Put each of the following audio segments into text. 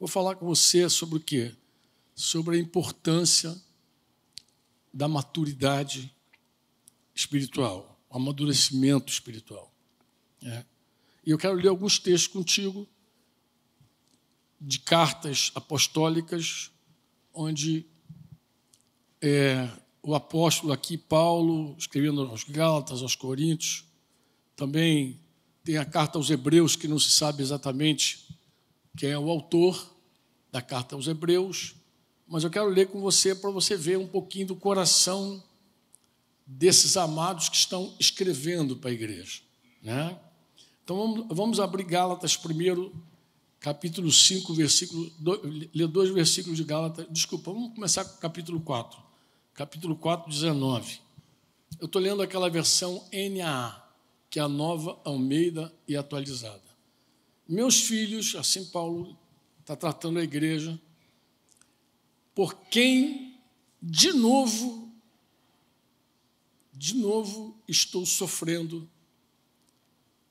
Vou falar com você sobre o quê? Sobre a importância da maturidade espiritual, o amadurecimento espiritual. E eu quero ler alguns textos contigo de cartas apostólicas, onde o apóstolo aqui, Paulo, escrevendo aos Gálatas, aos Coríntios, também tem a carta aos Hebreus, que não se sabe exatamente quem é o autor da carta aos Hebreus, mas eu quero ler com você para você ver um pouquinho do coração desses amados que estão escrevendo para a igreja, né? Então vamos abrir Gálatas primeiro, capítulo 5, versículo 2, ler 2 versículos de Gálatas. Desculpa, vamos começar com o capítulo 4. Capítulo 4, 19. Eu estou lendo aquela versão NAA, que é a Nova Almeida e atualizada. Meus filhos, assim Paulo está tratando a igreja, por quem de novo estou sofrendo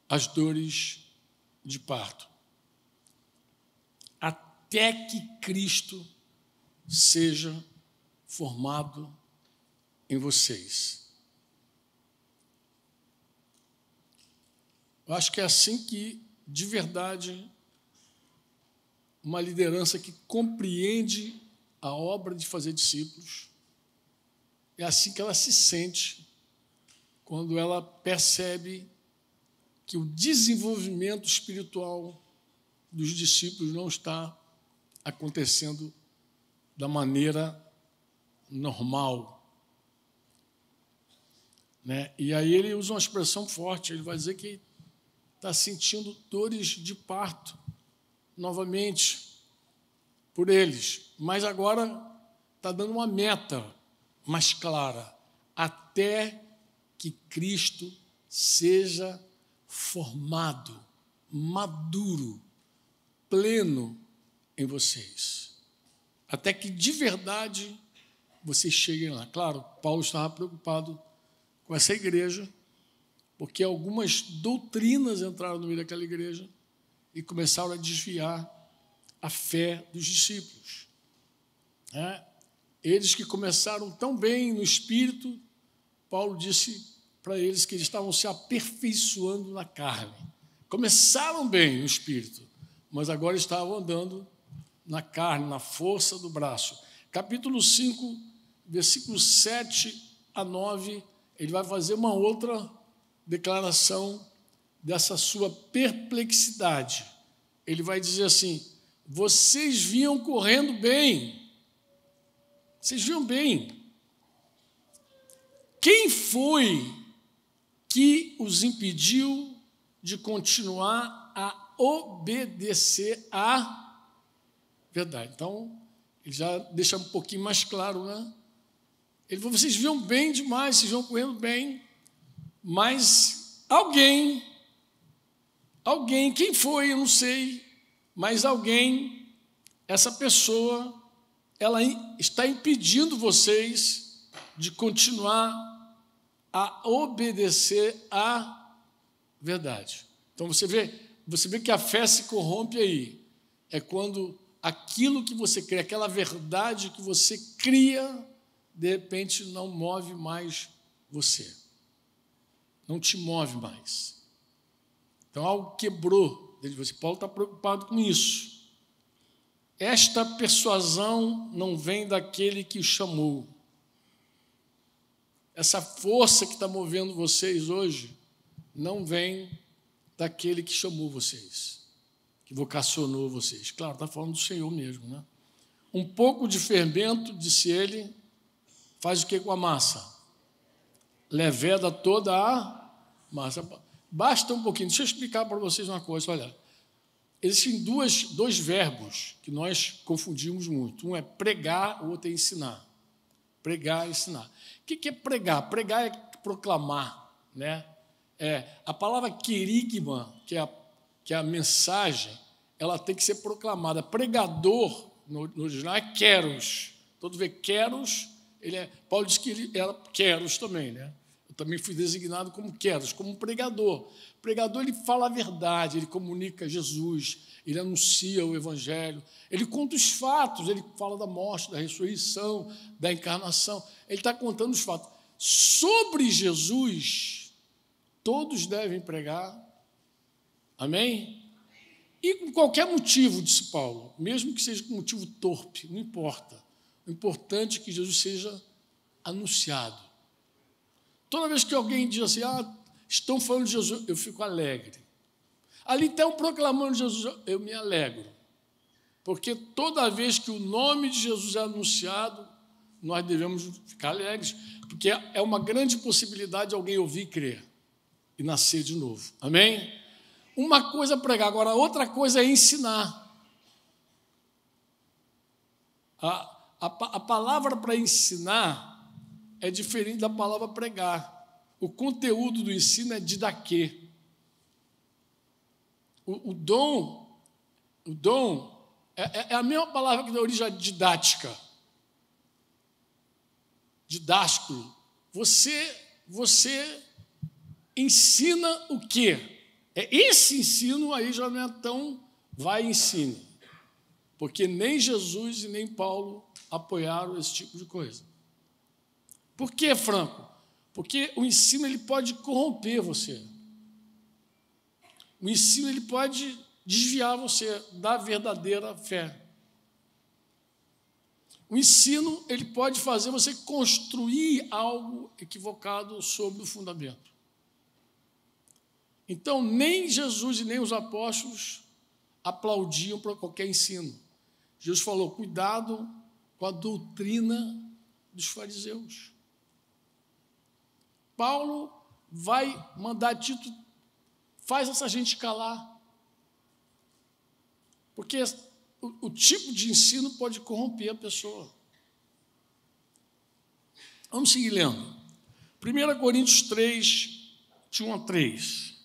as dores de parto, até que Cristo seja formado em vocês. Eu acho que é assim que, de verdade, uma liderança que compreende a obra de fazer discípulos, é assim que ela se sente quando ela percebe que o desenvolvimento espiritual dos discípulos não está acontecendo da maneira normal, né? E aí ele usa uma expressão forte, ele vai dizer que está sentindo dores de parto novamente por eles, mas agora está dando uma meta mais clara, até que Cristo seja formado, maduro, pleno em vocês, até que de verdade vocês cheguem lá. Claro, Paulo estava preocupado com essa igreja, porque algumas doutrinas entraram no meio daquela igreja e começaram a desviar a fé dos discípulos. Eles que começaram tão bem no espírito, Paulo disse para eles que eles estavam se aperfeiçoando na carne. Começaram bem no espírito, mas agora estavam andando na carne, na força do braço. Capítulo 5, versículos 7 a 9, ele vai fazer uma outra declaração dessa sua perplexidade. Ele vai dizer assim: vocês vinham correndo bem. Vocês vinham bem. Quem foi que os impediu de continuar a obedecer à verdade? Então, ele já deixa um pouquinho mais claro, né? Ele falou: vocês vinham bem demais, vocês vinham correndo bem, mas alguém, quem foi, eu não sei, mas alguém, essa pessoa, ela está impedindo vocês de continuar a obedecer à verdade. Então você vê que a fé se corrompe aí. É quando aquilo que você crê, aquela verdade que você cria, de repente não move mais você. Não te move mais. Então algo quebrou dentro de você. Paulo está preocupado com isso. Esta persuasão não vem daquele que o chamou. Essa força que está movendo vocês hoje não vem daquele que chamou vocês, que vocacionou vocês. Claro, está falando do Senhor mesmo, né? Um pouco de fermento, disse ele, faz o que com a massa? Leveda toda a massa. Basta um pouquinho. Deixa eu explicar para vocês uma coisa. Olha, existem dois verbos que nós confundimos muito. Um é pregar, o outro é ensinar. Pregar e ensinar. O que é pregar? Pregar é proclamar, né? A palavra querigma, que é a mensagem, ela tem que ser proclamada. Pregador, no original, é keros. Todo vê keros, Paulo diz que ele era keros também, né? também fui designado como Quedas, como pregador. O pregador, ele fala a verdade, ele comunica Jesus, ele anuncia o Evangelho, ele conta os fatos, ele fala da morte, da ressurreição, da encarnação. Ele está contando os fatos. Sobre Jesus, todos devem pregar. Amém? E com qualquer motivo, disse Paulo, mesmo que seja com motivo torpe, não importa. O importante é que Jesus seja anunciado. Toda vez que alguém diz assim, estão falando de Jesus, eu fico alegre. Ali estão proclamando Jesus, eu me alegro. Porque toda vez que o nome de Jesus é anunciado, nós devemos ficar alegres, porque é uma grande possibilidade de alguém ouvir e crer e nascer de novo. Amém? Uma coisa é pregar, agora outra coisa é ensinar. A palavra para ensinar é diferente da palavra pregar. O conteúdo do ensino é didaquê. O dom é a mesma palavra que dá origem à didática. Didástico. Você ensina o quê? Esse ensino aí já não é tão vai e ensine. Porque nem Jesus e nem Paulo apoiaram esse tipo de coisa. Por quê, Franco? Porque o ensino ele pode corromper você. O ensino ele pode desviar você da verdadeira fé. O ensino ele pode fazer você construir algo equivocado sobre o fundamento. Então, nem Jesus e nem os apóstolos aplaudiam para qualquer ensino. Jesus falou, cuidado com a doutrina dos fariseus. Paulo vai mandar Tito, faz essa gente calar. Porque o tipo de ensino pode corromper a pessoa. Vamos seguir lendo. 1 Coríntios 3, de 1 a 3.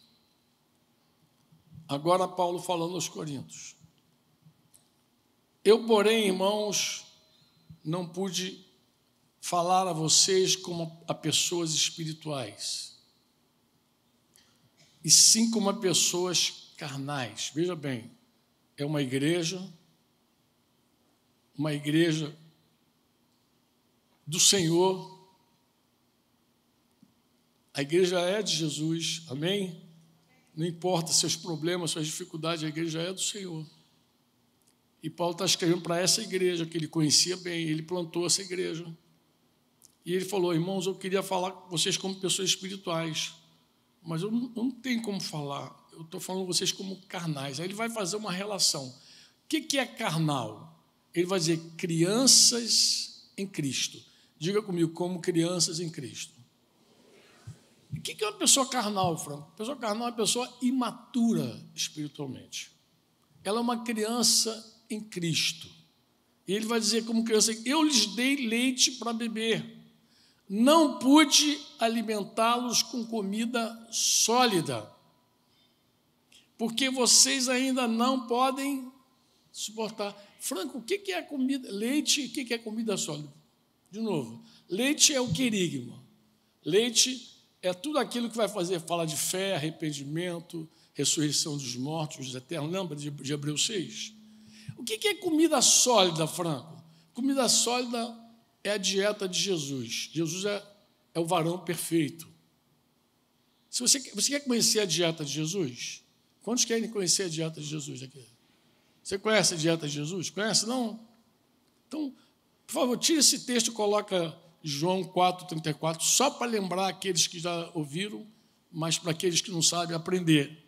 Agora Paulo falando aos Coríntios. Eu, porém, irmãos, não pude falar a vocês como a pessoas espirituais, e sim como a pessoas carnais. Veja bem, é uma igreja do Senhor, a igreja é de Jesus, amém? Não importa seus problemas, suas dificuldades, a igreja é do Senhor. E Paulo está escrevendo para essa igreja, que ele conhecia bem, ele plantou essa igreja. E ele falou, irmãos, eu queria falar com vocês como pessoas espirituais, mas eu não tenho como falar, eu estou falando com vocês como carnais. Aí ele vai fazer uma relação. O que é carnal? Ele vai dizer crianças em Cristo. Diga comigo, como crianças em Cristo. O que é uma pessoa carnal, Franco? A pessoa carnal é uma pessoa imatura espiritualmente. Ela é uma criança em Cristo. E ele vai dizer como criança, eu lhes dei leite para beber. Não pude alimentá-los com comida sólida, porque vocês ainda não podem suportar. Franco, o que é comida? Leite, o que é comida sólida? De novo, leite é o querigma. Leite é tudo aquilo que vai fazer, fala de fé, arrependimento, ressurreição dos mortos, dos eternos. Lembra de Hebreus 6? O que é comida sólida, Franco? Comida sólida é a dieta de Jesus. Jesus é o varão perfeito. Se você quer conhecer a dieta de Jesus? Quantos querem conhecer a dieta de Jesus aqui? Você conhece a dieta de Jesus? Conhece, não? Então, por favor, tire esse texto e coloca João 4,34, só para lembrar aqueles que já ouviram, mas para aqueles que não sabem aprender.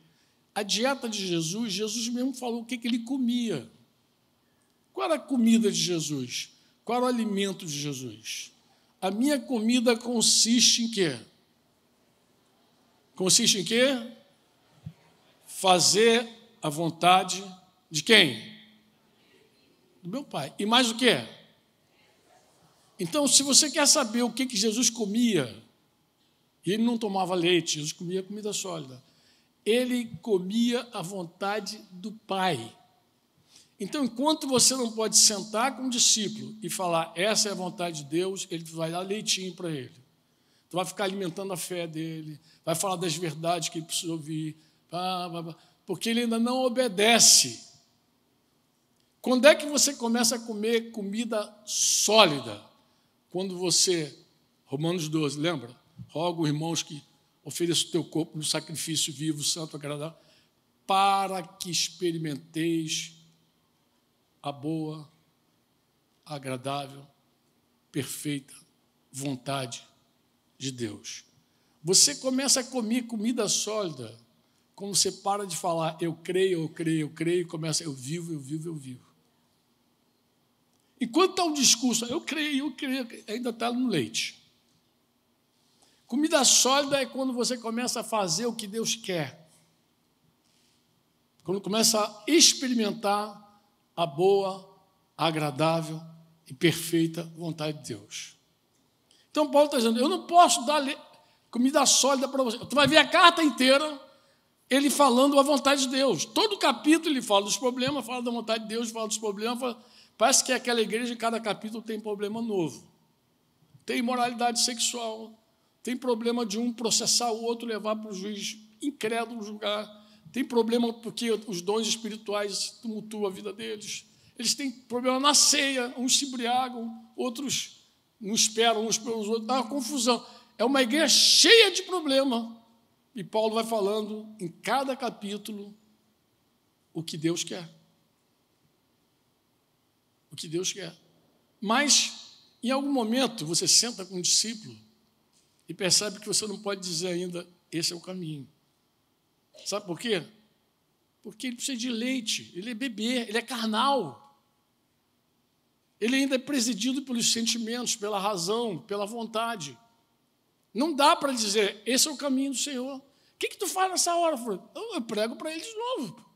A dieta de Jesus, Jesus mesmo falou o que ele comia. Qual era a comida de Jesus? Qual era o alimento de Jesus? A minha comida consiste em quê? Consiste em quê? Fazer a vontade de quem? Do meu Pai. E mais o quê? Então, se você quer saber o que Jesus comia, ele não tomava leite, Jesus comia comida sólida. Ele comia a vontade do Pai. Então, enquanto você não pode sentar com um discípulo e falar, essa é a vontade de Deus, ele vai dar leitinho para ele. tu vai ficar alimentando a fé dele, vai falar das verdades que ele precisa ouvir, porque ele ainda não obedece. Quando é que você começa a comer comida sólida? Quando você, Romanos 12, lembra? Rogo, irmãos, que ofereça o teu corpo no sacrifício vivo, santo, agradável, para que experimenteis a boa, agradável, perfeita vontade de Deus. Você começa a comer comida sólida quando você para de falar eu creio, e começa eu vivo. Enquanto está o discurso, eu creio, ainda está no leite. Comida sólida é quando você começa a fazer o que Deus quer. Quando começa a experimentar a boa, agradável e perfeita vontade de Deus. Então, Paulo está dizendo, eu não posso dar comida sólida para você. Tu vai ver a carta inteira, ele falando a vontade de Deus. Todo capítulo ele fala dos problemas, fala da vontade de Deus, fala dos problemas. Parece que aquela igreja, em cada capítulo, tem problema novo. Tem imoralidade sexual, tem problema de um processar o outro, levar para o juiz incrédulo julgar. Tem problema porque os dons espirituais tumultuam a vida deles. Eles têm problema na ceia, uns se embriagam, outros não esperam uns pelos outros. Dá uma confusão. É uma igreja cheia de problema. E Paulo vai falando em cada capítulo o que Deus quer. O que Deus quer. Mas, em algum momento, você senta com um discípulo e percebe que você não pode dizer ainda, esse é o caminho. Sabe por quê? Porque ele precisa de leite, ele é bebê, ele é carnal. Ele ainda é presidido pelos sentimentos, pela razão, pela vontade. Não dá para dizer, esse é o caminho do Senhor. O que tu faz nessa hora? Eu prego para ele de novo.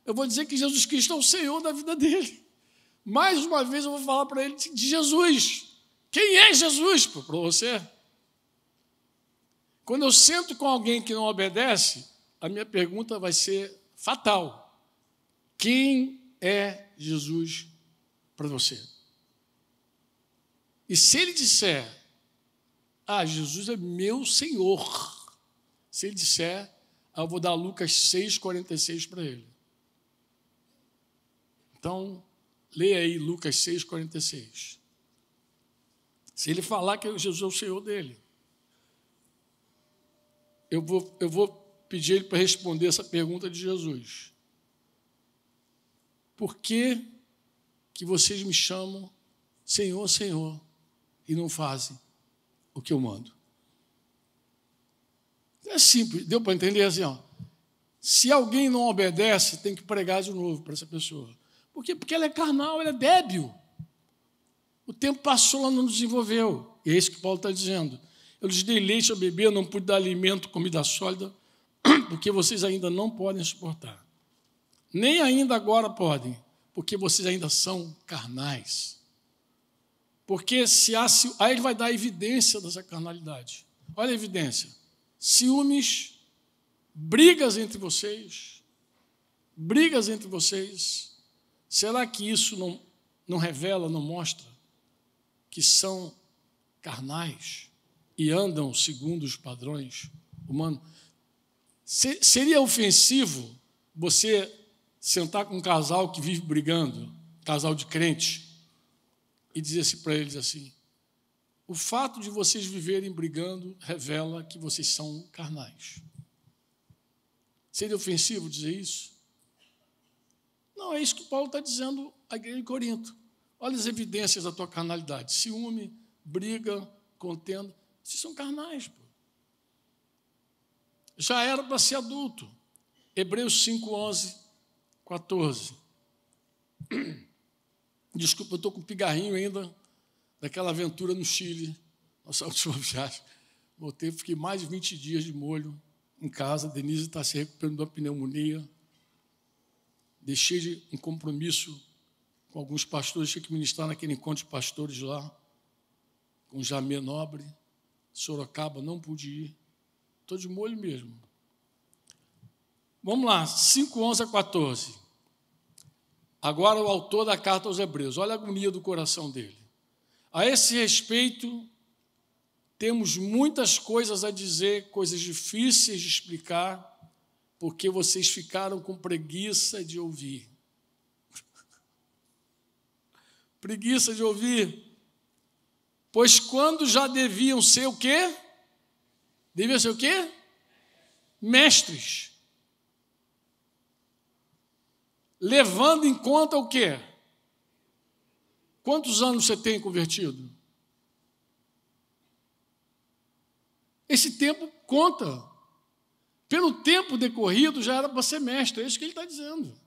Eu vou dizer que Jesus Cristo é o Senhor da vida dele. Mais uma vez eu vou falar para ele de Jesus. Quem é Jesus para você? Quando eu sento com alguém que não obedece, a minha pergunta vai ser fatal. Quem é Jesus para você? E se ele disser, Jesus é meu Senhor. Se ele disser, eu vou dar Lucas 6,46 para ele. Então, leia aí Lucas 6,46. Se ele falar que Jesus é o Senhor dele, eu vou pedir ele para responder essa pergunta de Jesus. Por que vocês me chamam Senhor, Senhor, e não fazem o que eu mando? É simples, deu para entender assim, ó. Se alguém não obedece, tem que pregar de novo para essa pessoa. Por quê? Porque ela é carnal, ela é débil. O tempo passou, ela não desenvolveu. E é isso que Paulo está dizendo. Eu lhes dei leite a beber, não pude dar alimento, comida sólida, porque vocês ainda não podem suportar. Nem ainda agora podem, porque vocês ainda são carnais. Porque aí ele vai dar a evidência dessa carnalidade. Olha a evidência. Ciúmes, brigas entre vocês. Será que isso não revela, não mostra que são carnais e andam segundo os padrões humanos? Seria ofensivo você sentar com um casal que vive brigando, casal de crente, e dizer assim para eles assim, o fato de vocês viverem brigando revela que vocês são carnais. Seria ofensivo dizer isso? Não, é isso que Paulo está dizendo à igreja de Corinto. Olha as evidências da tua carnalidade. Ciúme, briga, contenda. Vocês são carnais. Pô. Já era para ser adulto. Hebreus 5, 11, 14. Desculpa, eu estou com um pigarrinho ainda daquela aventura no Chile, nossa última viagem. Fiquei mais de 20 dias de molho em casa. Denise está se recuperando da pneumonia. Deixei um compromisso com alguns pastores, tinha que ministrar naquele encontro de pastores lá, com Jamê Nobre, Sorocaba, não pude ir. Estou de molho mesmo. Vamos lá, 5, 11 a 14. Agora o autor da carta aos Hebreus, olha a agonia do coração dele. A esse respeito, temos muitas coisas a dizer, coisas difíceis de explicar, porque vocês ficaram com preguiça de ouvir. Preguiça de ouvir. Pois quando já deviam ser o quê? Deviam ser o quê? Mestres. Levando em conta o quê? Quantos anos você tem convertido? Esse tempo conta. Pelo tempo decorrido, já era para ser mestre. É isso que ele está dizendo.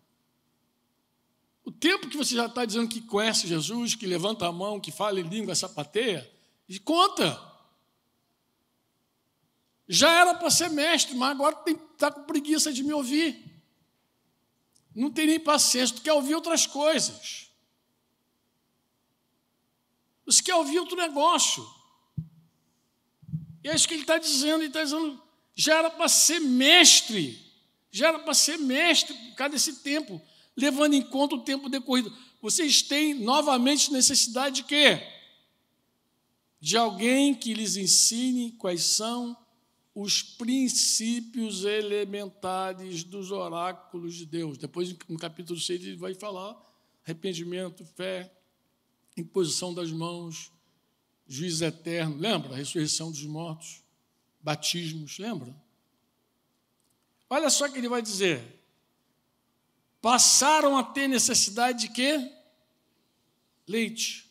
O tempo que você já está dizendo que conhece Jesus, que levanta a mão, que fala em língua sapateia, conta. Já era para ser mestre, mas agora está com preguiça de me ouvir. Não tem nem paciência, tu quer ouvir outras coisas. Você quer ouvir outro negócio. E é isso que ele está dizendo. Ele está dizendo, já era para ser mestre. Já era para ser mestre por causa desse tempo, levando em conta o tempo decorrido. Vocês têm novamente necessidade de quê? De alguém que lhes ensine quais são os princípios elementares dos oráculos de Deus. Depois, no capítulo 6, ele vai falar arrependimento, fé, imposição das mãos, juízo eterno. Lembra? Ressurreição dos mortos, batismos, lembra? Olha só o que ele vai dizer. Passaram a ter necessidade de quê? Leite.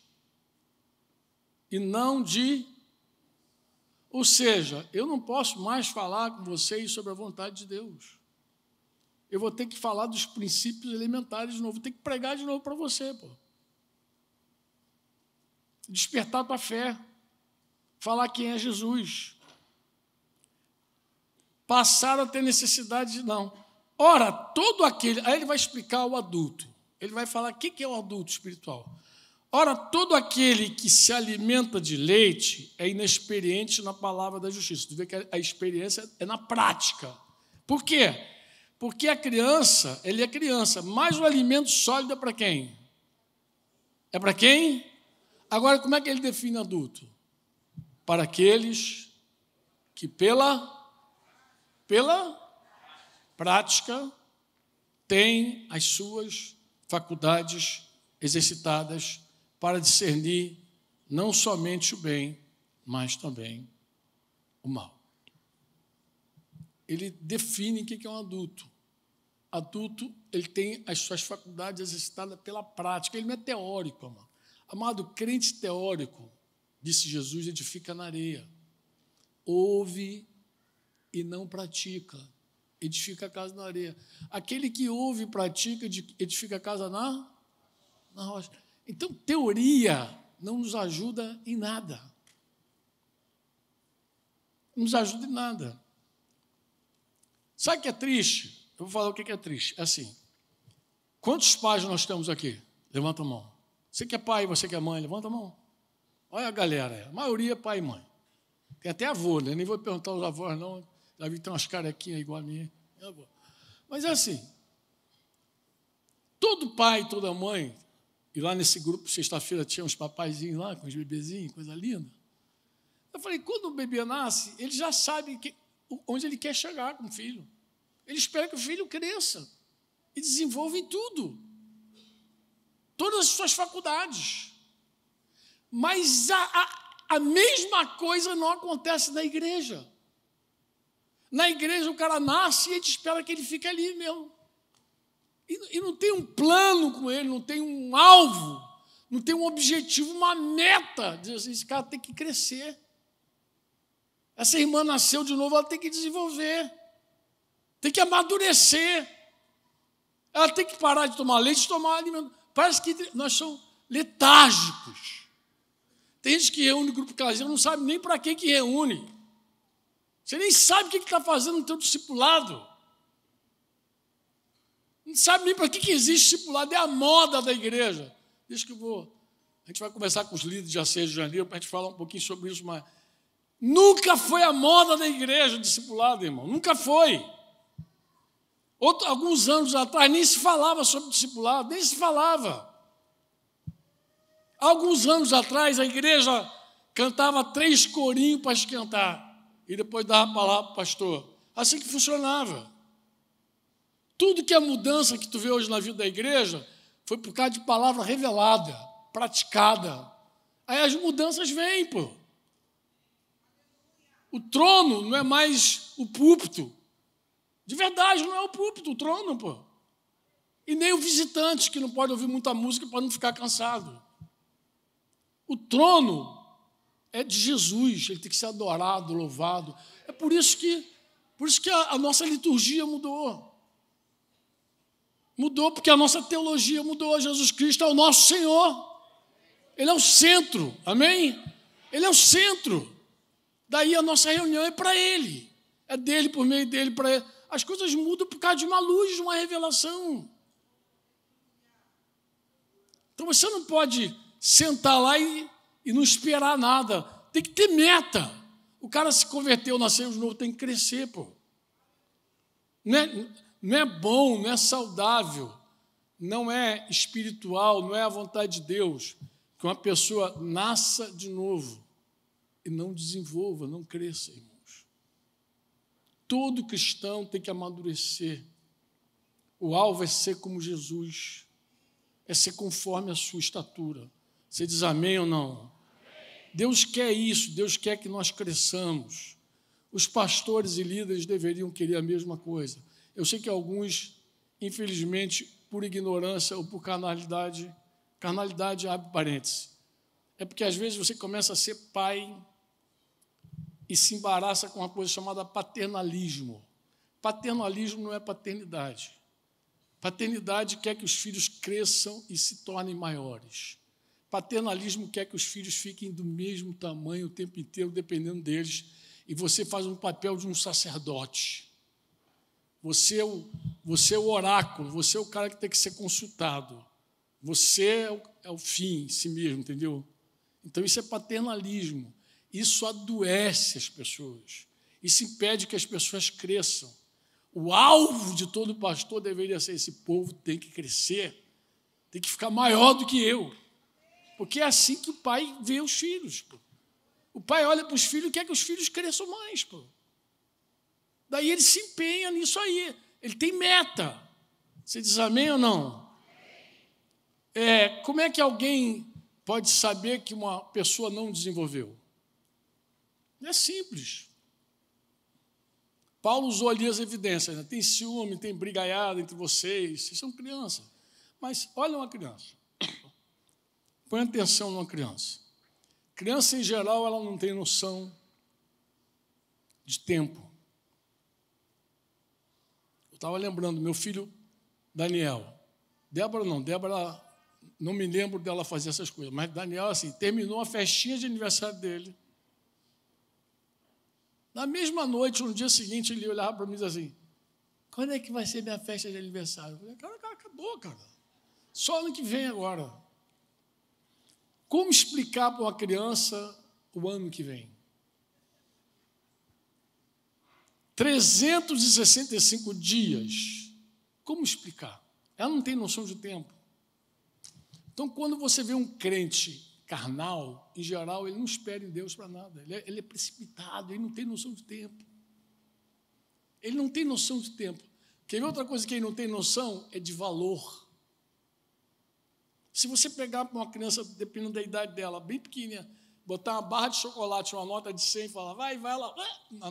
E não de... Ou seja, eu não posso mais falar com vocês sobre a vontade de Deus. Eu vou ter que falar dos princípios elementares de novo. Vou ter que pregar de novo para você, pô. Despertar a tua fé. Falar quem é Jesus. Passaram a ter necessidade de... Não. Ora, todo aquele... Aí ele vai explicar o adulto. Ele vai falar o que é o adulto espiritual. Ora, todo aquele que se alimenta de leite é inexperiente na palavra da justiça. Tu vê que a experiência é na prática. Por quê? Porque a criança, ele é criança, mas o alimento sólido é para quem? É para quem? Agora, como é que ele define adulto? Para aqueles que pela prática têm as suas faculdades exercitadas para discernir não somente o bem, mas também o mal. Ele define o que é um adulto. Adulto, ele tem as suas faculdades exercitadas pela prática. Ele não é teórico, amado. Amado, crente teórico, disse Jesus, edifica na areia. Ouve e não pratica. Edifica a casa na areia. Aquele que ouve e pratica, edifica a casa na rocha. Então, teoria não nos ajuda em nada. Não nos ajuda em nada. Sabe o que é triste? Eu vou falar o que é triste. É assim, quantos pais nós temos aqui? Levanta a mão. Você que é pai, você que é mãe, levanta a mão. Olha a galera, a maioria é pai e mãe. Tem até avô, né? Nem vou perguntar aos avós, não. Já vi que tem umas carequinhas igual a minha. Mas é assim, todo pai, toda mãe... E lá nesse grupo, sexta-feira, tinha uns papaizinhos lá, com os bebezinhos, coisa linda. Eu falei, quando o bebê nasce, ele já sabe onde ele quer chegar com o filho. Ele espera que o filho cresça e desenvolva em tudo. Todas as suas faculdades. Mas a mesma coisa não acontece na igreja. Na igreja, o cara nasce e a gente espera que ele fique ali mesmo. E não tem um plano com ele, não tem um alvo, não tem um objetivo, uma meta. Diz assim, esse cara tem que crescer. Essa irmã nasceu de novo, ela tem que desenvolver. Tem que amadurecer. Ela tem que parar de tomar leite e tomar alimento. Parece que nós somos letárgicos. Tem gente que reúne grupo caseiro, não sabe nem para que reúne. Você nem sabe o que está fazendo no teu discipulado. Não sabe nem para que existe discipulado, é a moda da igreja. Deixa que eu vou. A gente vai conversar com os líderes de 6 de janeiro para a gente falar um pouquinho sobre isso, mas nunca foi a moda da igreja o discipulado, irmão. Nunca foi. Alguns anos atrás nem se falava sobre discipulado, nem se falava. Alguns anos atrás a igreja cantava 3 corinhos para esquentar e depois dava a palavra para o pastor. Assim que funcionava. Tudo que é mudança que tu vê hoje na vida da igreja foi por causa de palavra revelada, praticada. Aí as mudanças vêm, pô. O trono não é mais o púlpito. De verdade, não é o púlpito, o trono, pô. E nem o visitante, que não pode ouvir muita música para não ficar cansado. O trono é de Jesus, ele tem que ser adorado, louvado. É por isso que a nossa liturgia mudou. Mudou porque a nossa teologia mudou. Jesus Cristo é o nosso Senhor. Ele é o centro, amém? Ele é o centro. Daí a nossa reunião é para Ele. É dele, por meio dele, para Ele. As coisas mudam por causa de uma luz, de uma revelação. Então você não pode sentar lá e não esperar nada. Tem que ter meta. O cara se converteu, nasceu de novo, tem que crescer, pô. Não é bom, não é saudável, não é espiritual, não é a vontade de Deus que uma pessoa nasça de novo e não desenvolva, não cresça, irmãos. Todo cristão tem que amadurecer. O alvo é ser como Jesus, é ser conforme a sua estatura. Você diz amém ou não? Deus quer isso, Deus quer que nós cresçamos. Os pastores e líderes deveriam querer a mesma coisa. Eu sei que alguns, infelizmente, por ignorância ou por carnalidade abre parênteses. É porque às vezes você começa a ser pai e se embaraça com uma coisa chamada paternalismo. Paternalismo não é paternidade. Paternidade quer que os filhos cresçam e se tornem maiores. Paternalismo quer que os filhos fiquem do mesmo tamanho o tempo inteiro, dependendo deles, e você faz um papel de um sacerdote. Você é o oráculo, você é o cara que tem que ser consultado. Você é o fim em si mesmo, entendeu? Então, isso é paternalismo. Isso adoece as pessoas. Isso impede que as pessoas cresçam. O alvo de todo pastor deveria ser: esse povo tem que crescer, tem que ficar maior do que eu. Porque é assim que o pai vê os filhos. Pô. O pai olha para os filhos e quer que os filhos cresçam mais. Pô. Daí ele se empenha nisso aí. Ele tem meta. Você diz amém ou não? Como é que alguém pode saber que uma pessoa não desenvolveu? É simples. Paulo usou ali as evidências. Né? Tem ciúme, tem brigaiada entre vocês. Vocês são crianças. Mas olha uma criança. Põe atenção numa criança. Criança, em geral, ela não tem noção de tempo. Eu estava lembrando, meu filho Daniel. Débora, não me lembro dela fazer essas coisas, mas Daniel, assim, terminou a festinha de aniversário dele. Na mesma noite, no dia seguinte, ele olhava para mim e dizia assim: quando é que vai ser minha festa de aniversário? Eu falei: cara, acabou, cara. Só ano que vem agora. Como explicar para uma criança o ano que vem? 365 dias. Como explicar? Ela não tem noção de tempo. Então, quando você vê um crente carnal, em geral, ele não espera em Deus para nada. Ele é precipitado, ele não tem noção de tempo. Ele não tem noção de tempo. Quer ver outra coisa que ele não tem noção? É de valor. Se você pegar para uma criança, dependendo da idade dela, bem pequenininha, botar uma barra de chocolate, uma nota de 100 e falar: vai lá,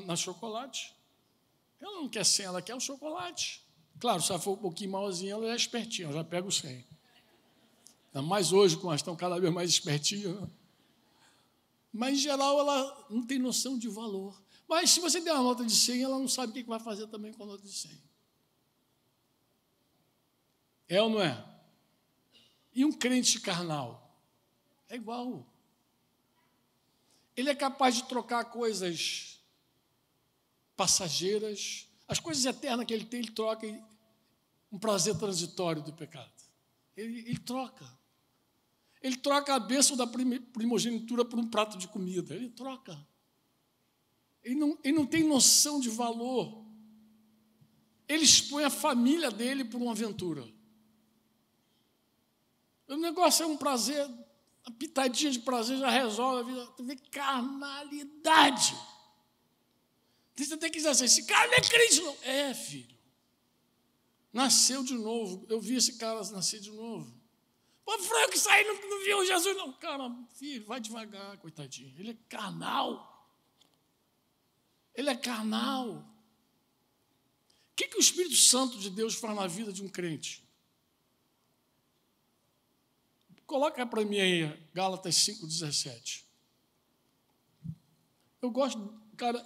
na chocolate. Ela não quer 100, ela quer o chocolate. Claro, se ela for um pouquinho maiorzinha, ela é espertinha, ela já pega o 100. Ainda mais hoje, como elas estão cada vez mais espertinhas. Né? Mas, em geral, ela não tem noção de valor. Mas, se você der uma nota de 100, ela não sabe o que vai fazer também com a nota de 100. É ou não é? E um crente carnal? É igual. Ele é capaz de trocar coisas passageiras, as coisas eternas que ele tem, ele troca em um prazer transitório do pecado. Ele troca. Ele troca a bênção da primogenitura por um prato de comida. Ele troca. Ele não tem noção de valor. Ele expõe a família dele por uma aventura. O negócio é um prazer Uma pitadinha de prazer já resolve a vida. Tu vê carnalidade. Você tem que dizer assim, esse cara não é crente, não. É, filho. Nasceu de novo. Eu vi esse cara nascer de novo. Pô, Franco, isso aí não viu Jesus, não. Cara, filho, vai devagar, coitadinho. Ele é carnal. Ele é carnal. O que o Espírito Santo de Deus faz na vida de um crente? Coloca para mim aí, Gálatas 5,17. Eu gosto, cara,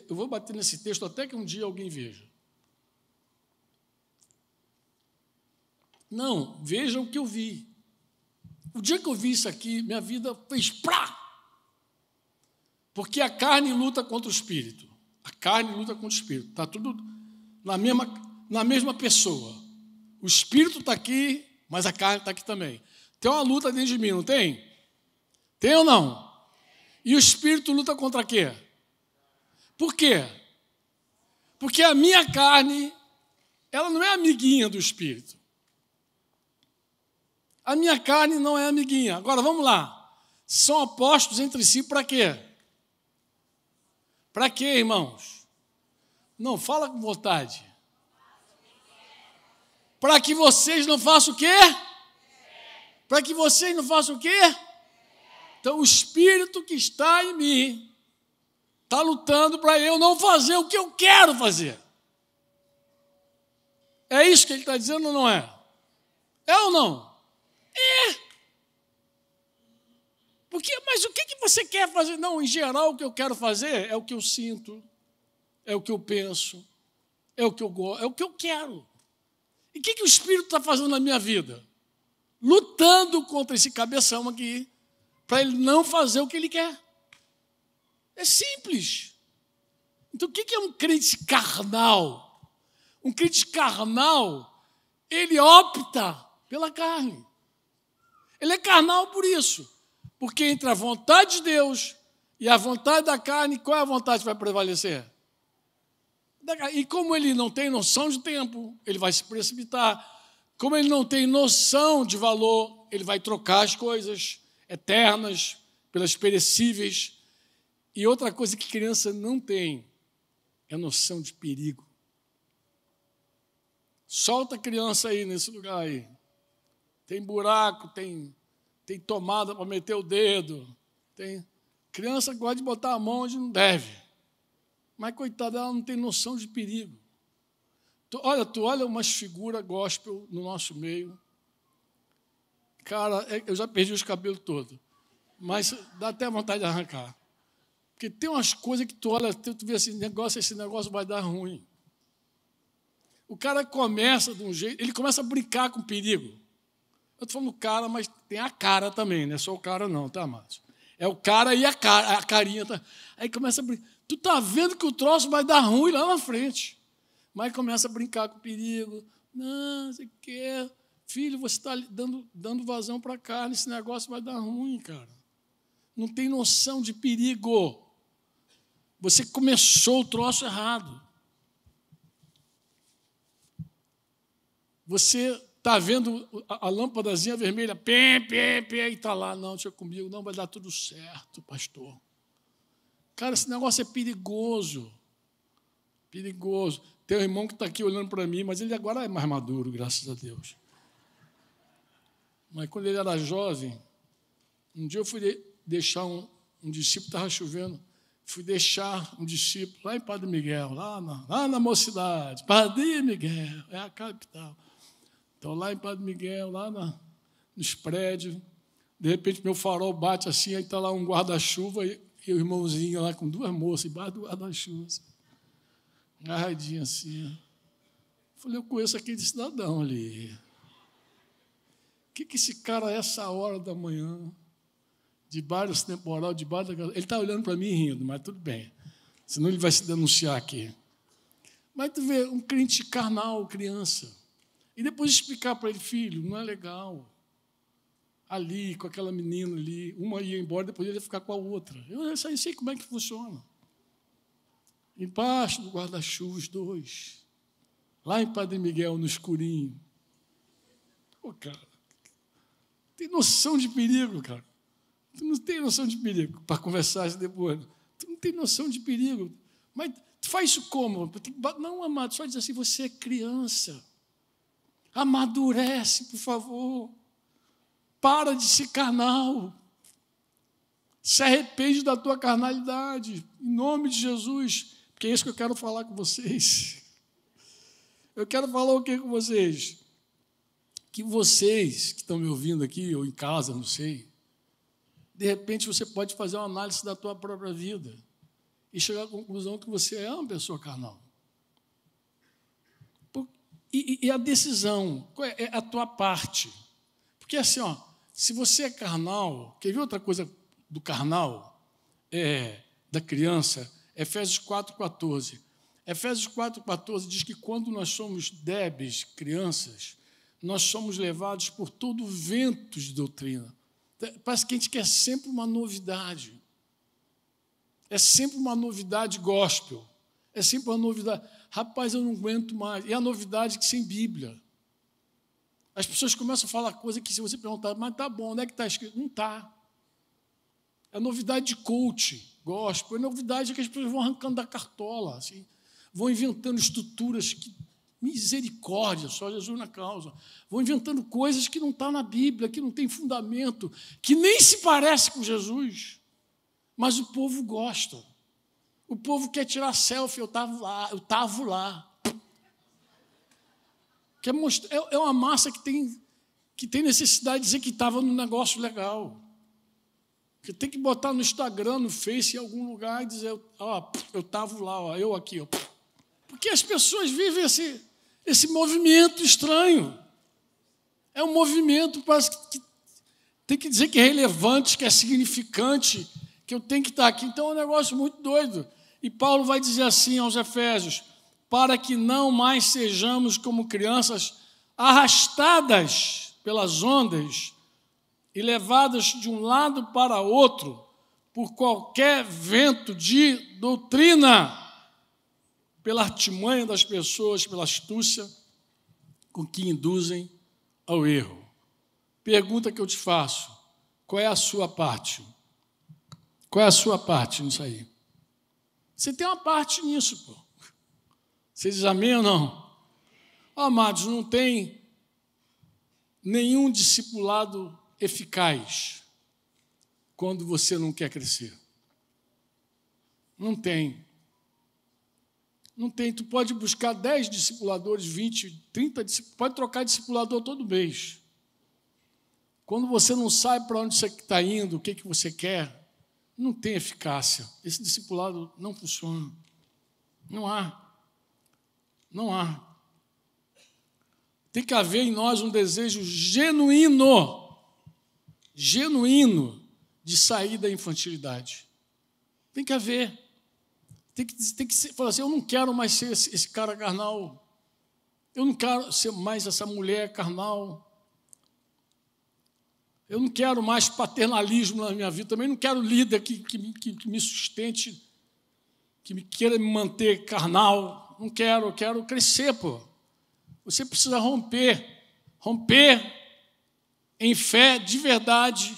eu vou bater nesse texto até que um dia alguém veja. Não, veja o que eu vi. O dia que eu vi isso aqui, minha vida fez prá! Porque a carne luta contra o espírito. A carne luta contra o espírito. Está tudo na mesma pessoa. O espírito está aqui, mas a carne está aqui também. Tem uma luta dentro de mim, não tem? Tem ou não? E o espírito luta contra quê? Por quê? Porque a minha carne, ela não é amiguinha do espírito. A minha carne não é amiguinha. Agora, vamos lá. São opostos entre si para quê? Para quê, irmãos? Não, fala com vontade. Para que vocês não façam o quê? Para que vocês não façam o quê? Então, o Espírito que está em mim está lutando para eu não fazer o que eu quero fazer. É isso que ele está dizendo ou não é? É ou não? É. Mas o que você quer fazer? Não, em geral, o que eu quero fazer é o que eu sinto, é o que eu penso, é o que eu gosto, é o que eu quero. E o que o Espírito está fazendo na minha vida? Lutando contra esse cabeção aqui, para ele não fazer o que ele quer. É simples. Então, o que é um crente carnal? Um crente carnal, ele opta pela carne. Ele é carnal por isso. Porque entre a vontade de Deus e a vontade da carne, qual é a vontade que vai prevalecer? E como ele não tem noção de tempo, ele vai se precipitar. Como ele não tem noção de valor, ele vai trocar as coisas eternas pelas perecíveis. E outra coisa que criança não tem é noção de perigo. Solta a criança aí nesse lugar aí. Tem buraco, tem tomada para meter o dedo. Criança gosta de botar a mão onde não deve. Mas, coitada, ela não tem noção de perigo. Tu olha umas figuras gospel no nosso meio. Cara, eu já perdi os cabelos todos. Mas dá até vontade de arrancar. Porque tem umas coisas que tu olha, tu vê esse negócio vai dar ruim. O cara começa de um jeito, ele começa a brincar com perigo. Eu estou falando cara, mas tem a cara também, não é só o cara não, tá, Márcio? É o cara e a carinha. Tá? Aí começa a brincar. Tu está vendo que o troço vai dar ruim lá na frente. Mas começa a brincar com perigo. Não, você quer. Filho, você está dando vazão para a carne, esse negócio vai dar ruim, cara. Não tem noção de perigo. Você começou o troço errado. Você está vendo a lâmpadazinha vermelha, e está lá, não, deixa comigo, não, vai dar tudo certo, pastor. Cara, esse negócio é perigoso. Perigoso. Tem um irmão que está aqui olhando para mim, mas ele agora é mais maduro, graças a Deus. Mas quando ele era jovem, um dia eu fui deixar um discípulo, estava chovendo, fui deixar um discípulo lá em Padre Miguel, lá na mocidade. Padre Miguel, é a capital. Então, lá em Padre Miguel, lá nos prédios, de repente meu farol bate assim, aí está lá um guarda-chuva e o irmãozinho lá com duas moças embaixo do guarda-chuva, assim, agarradinho assim. Falei, eu conheço aquele cidadão ali. O que esse cara, essa hora da manhã, debaixo desse temporal, debaixo da casa... Ele está olhando para mim rindo, mas tudo bem. Senão ele vai se denunciar aqui. Mas tu vê, um crente carnal, criança. E depois explicar para ele, filho, não é legal. Ali, com aquela menina ali, uma ia embora, depois ele ia ficar com a outra. Eu sei como é que funciona. Embaixo do guarda-chuva, os dois. Lá em Padre Miguel, no escurinho. Pô, cara, tem noção de perigo, cara. Tu não tem noção de perigo para conversar isso depois. Tu não tem noção de perigo. Mas tu faz isso como? Não, amado, só dizer assim, você é criança. Amadurece, por favor. Para de ser carnal. Se arrepende da tua carnalidade. Em nome de Jesus. Porque é isso que eu quero falar com vocês. Eu quero falar o que com vocês? Que vocês que estão me ouvindo aqui, ou em casa, não sei, de repente você pode fazer uma análise da tua própria vida e chegar à conclusão que você é uma pessoa carnal. E a decisão, qual é a tua parte? Porque assim, ó, se você é carnal, quer ver outra coisa do carnal? Da criança, Efésios 4,14. Efésios 4,14 diz que quando nós somos débeis, crianças, nós somos levados por todo o vento de doutrina. Parece que a gente quer sempre uma novidade. É sempre uma novidade gospel. É sempre uma novidade. Rapaz, eu não aguento mais. E a novidade que sem Bíblia. As pessoas começam a falar coisa que se você perguntar, mas tá bom, onde é que está escrito? Não está. É novidade de coach, gospel. É novidade que as pessoas vão arrancando da cartola, assim, vão inventando estruturas que... Misericórdia, só Jesus na causa. Vão inventando coisas que não estão na Bíblia, que não tem fundamento, que nem se parece com Jesus. Mas o povo gosta. O povo quer tirar selfie, eu estava lá. Quer mostrar, é uma massa que tem necessidade de dizer que estava num negócio legal. Que tem que botar no Instagram, no Face, em algum lugar, e dizer, eu estava lá, eu aqui. Porque as pessoas vivem esse movimento estranho. É um movimento que tem que dizer que é relevante, que é significante, que eu tenho que estar aqui. Então é um negócio muito doido. E Paulo vai dizer assim aos Efésios, para que não mais sejamos como crianças arrastadas pelas ondas e levadas de um lado para outro por qualquer vento de doutrina, pela artimanha das pessoas, pela astúcia com que induzem ao erro. Pergunta que eu te faço, qual é a sua parte? Qual é a sua parte nisso aí? Você tem uma parte nisso, pô. Você diz amém ou não? Amados, não tem nenhum discipulado eficaz quando você não quer crescer. Não tem. Não tem. Tu pode buscar 10 discipuladores, 20, 30, pode trocar discipulador todo mês. Quando você não sabe para onde você está indo, o que você quer, não tem eficácia. Esse discipulado não funciona. Não há. Não há. Tem que haver em nós um desejo genuíno de sair da infantilidade. Tem que haver. Tem que falar assim, eu não quero mais ser esse cara carnal. Eu não quero ser mais essa mulher carnal. Eu não quero mais paternalismo na minha vida. Também não quero líder que me sustente, que me queira me manter carnal. Não quero, eu quero crescer, pô. Você precisa romper em fé de verdade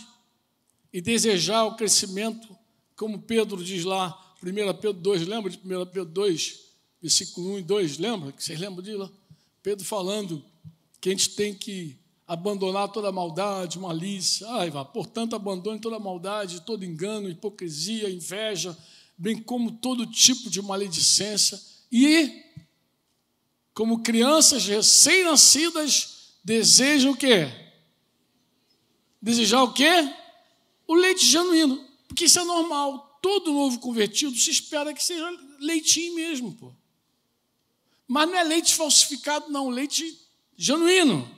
e desejar o crescimento, como Pedro diz lá, 1 Pedro 2, lembra de 1 Pedro 2, versículo 1 e 2, lembra? Vocês lembram disso? Pedro falando que a gente tem que abandonar toda maldade, malícia. Portanto, abandone toda maldade, todo engano, hipocrisia, inveja, bem como todo tipo de maledicência. E, como crianças recém-nascidas, desejam o quê? Desejar o quê? O leite genuíno. Porque isso é normal. Todo novo convertido se espera que seja leitinho mesmo, pô. Mas não é leite falsificado, não. Leite genuíno.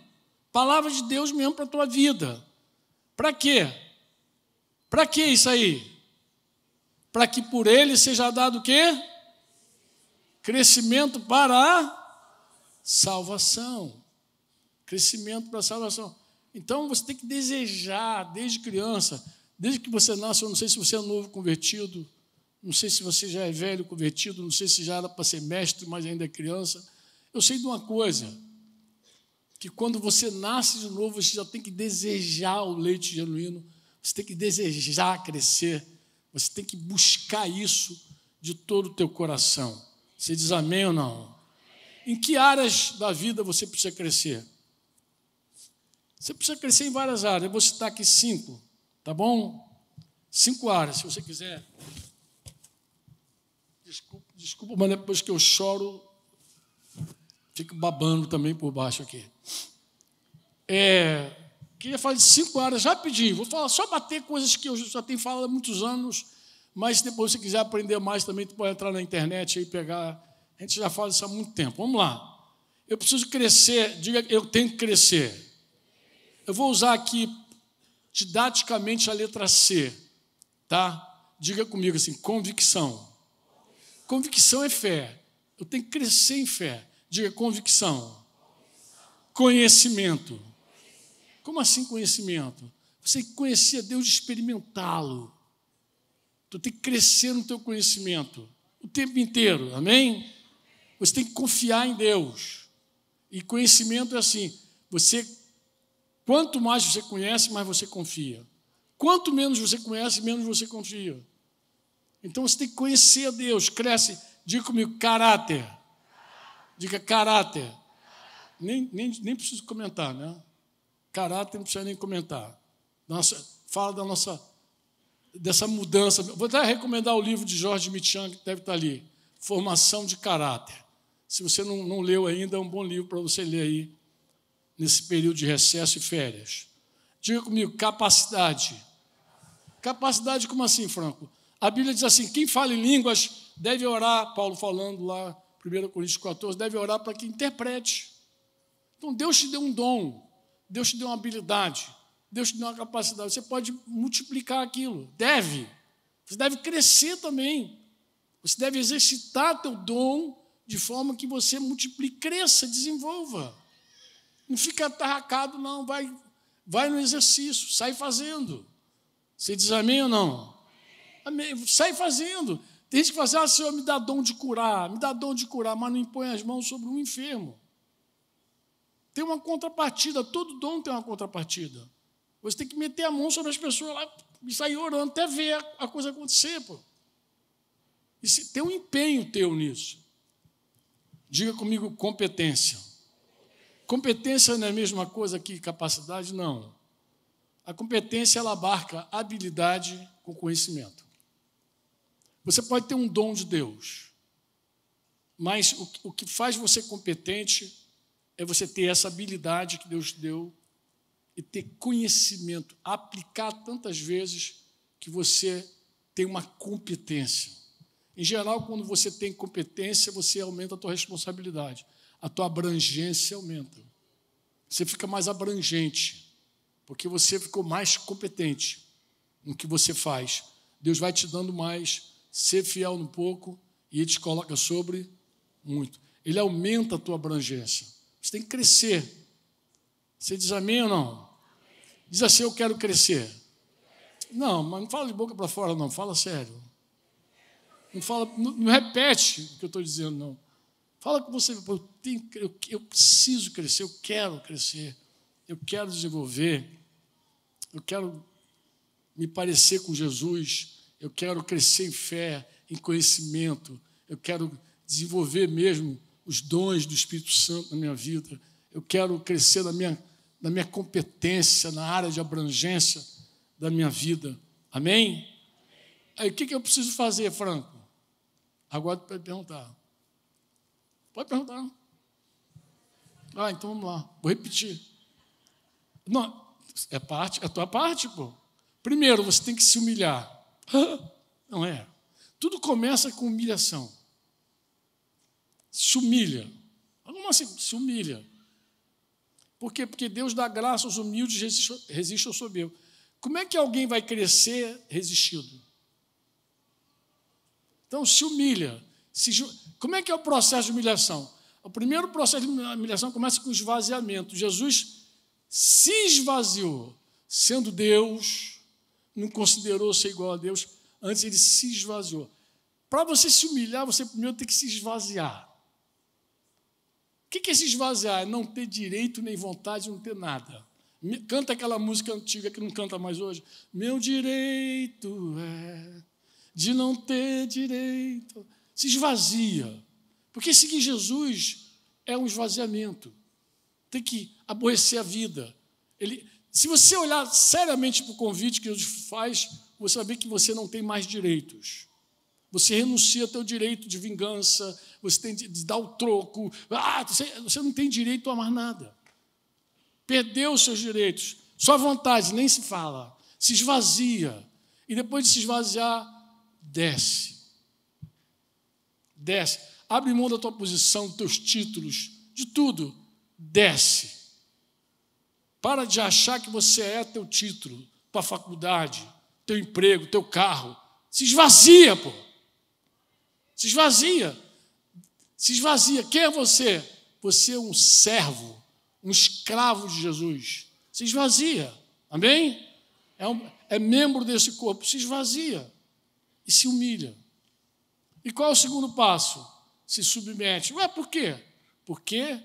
Palavra de Deus mesmo para a tua vida. Para quê? Para que isso aí? Para que por ele seja dado o quê? Crescimento para a salvação. Crescimento para a salvação. Então, você tem que desejar, desde criança, desde que você nasce, eu não sei se você é novo convertido, não sei se você já é velho convertido, não sei se já era para ser mestre, mas ainda é criança. Eu sei de uma coisa, que quando você nasce de novo, você já tem que desejar o leite genuíno. Você tem que desejar crescer. Você tem que buscar isso de todo o teu coração. Você diz amém ou não? Em que áreas da vida você precisa crescer? Você precisa crescer em várias áreas. Eu vou citar aqui 5, tá bom? 5 áreas, se você quiser. Desculpa, mas depois que eu choro, fico babando também por baixo aqui. Queria falar de 5 áreas rapidinho. Vou falar, só bater coisas que eu já tenho falado há muitos anos, mas depois, se você quiser aprender mais também, tu pode entrar na internet e pegar. A gente já fala isso há muito tempo. Vamos lá. Eu preciso crescer. Diga, eu tenho que crescer. Eu vou usar aqui, didaticamente, a letra C. Tá? Diga comigo assim, convicção. Convicção é fé. Eu tenho que crescer em fé. Diga convicção. Conhecimento. Como assim conhecimento? Você tem que conhecer a Deus e experimentá-lo. Tu tem que crescer no teu conhecimento o tempo inteiro, amém? Você tem que confiar em Deus. E conhecimento é assim, quanto mais você conhece, mais você confia. Quanto menos você conhece, menos você confia. Então você tem que conhecer a Deus, cresce, diga comigo, caráter. Diga caráter. Nem preciso comentar, né? Caráter não precisa nem comentar. Fala dessa mudança. Vou até recomendar o livro de Jorge Mitchan, que deve estar ali, Formação de Caráter. Se você não leu ainda, é um bom livro para você ler aí, nesse período de recesso e férias. Diga comigo, capacidade. Capacidade como assim, Franco? A Bíblia diz assim, quem fala em línguas deve orar, Paulo falando lá, 1 Coríntios 14, deve orar para que interprete. Então, Deus te deu um dom, Deus te deu uma habilidade, Deus te deu uma capacidade, você pode multiplicar aquilo, você deve crescer também, você deve exercitar teu dom de forma que você multiplique, cresça, desenvolva. Não fica atarracado, não, vai no exercício, sai fazendo. Você diz amém ou não? Amém. Sai fazendo. Tem gente que fala assim, Senhor, me dá dom de curar, mas não impõe as mãos sobre um enfermo. Tem uma contrapartida, todo dom tem uma contrapartida. Você tem que meter a mão sobre as pessoas lá e sair orando até ver a coisa acontecer. Pô. E tem um empenho teu nisso. Diga comigo, competência. Competência não é a mesma coisa que capacidade? Não. A competência, ela abarca habilidade com conhecimento. Você pode ter um dom de Deus, mas o que faz você competente é você ter essa habilidade que Deus te deu e ter conhecimento, aplicar tantas vezes que você tem uma competência. Em geral, quando você tem competência, você aumenta a tua responsabilidade, a tua abrangência aumenta. Você fica mais abrangente, porque você ficou mais competente no que você faz. Deus vai te dando mais, ser fiel no pouco e Ele te coloca sobre muito. Ele aumenta a tua abrangência. Você tem que crescer. Você diz amém ou não? Diz assim, eu quero crescer. Não, mas não fala de boca para fora, não. Fala sério. Não repete o que eu estou dizendo, não. Fala com você, eu preciso crescer, eu quero crescer, eu quero desenvolver, eu quero me parecer com Jesus, eu quero crescer em fé, em conhecimento, eu quero desenvolver mesmo os dons do Espírito Santo na minha vida, eu quero crescer na minha competência, na área de abrangência da minha vida. Amém? Aí o que eu preciso fazer, Franco? Agora tu pode perguntar. Pode perguntar. Então vamos lá. Vou repetir. Não, é a tua parte, pô. Primeiro, você tem que se humilhar. Não é? Tudo começa com humilhação. Se humilha. Como assim? Se humilha. Por quê? Porque Deus dá graça aos humildes e resiste ao soberbo. Como é que alguém vai crescer resistindo? Então, se humilha. Como é que é o processo de humilhação? O primeiro processo de humilhação começa com o esvaziamento. Jesus se esvaziou. Sendo Deus, não considerou ser igual a Deus. Antes, ele se esvaziou. Para você se humilhar, você primeiro tem que se esvaziar. O que é se esvaziar? É não ter direito nem vontade de não ter nada. Canta aquela música antiga que não canta mais hoje. Meu direito é de não ter direito. Se esvazia. Porque seguir Jesus é um esvaziamento. Tem que aborrecer a vida. Se você olhar seriamente para o convite que Jesus faz, você vai ver que você não tem mais direitos. Você renuncia ao teu direito de vingança, você tem de dar o troco. Você não tem direito a mais nada. Perdeu os seus direitos. Sua vontade nem se fala. Se esvazia. E depois de se esvaziar, desce. Desce. Abre mão da tua posição, dos teus títulos, de tudo. Desce. Para de achar que você é teu título, tua faculdade, teu emprego, teu carro. Se esvazia, pô. Se esvazia. Se esvazia. Quem é você? Você é um servo, um escravo de Jesus. Se esvazia. Amém? É membro desse corpo. Se esvazia. E se humilha. E qual é o segundo passo? Se submete. Por quê? Porque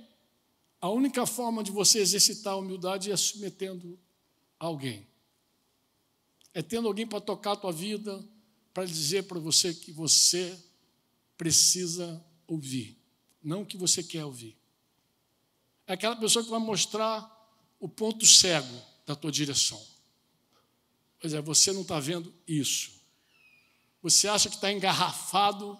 a única forma de você exercitar a humildade é submetendo a alguém. É tendo alguém para tocar a tua vida, para dizer para você que você precisa ouvir, não o que você quer ouvir. É aquela pessoa que vai mostrar o ponto cego da tua direção. Pois é, você não está vendo isso. Você acha que está engarrafado,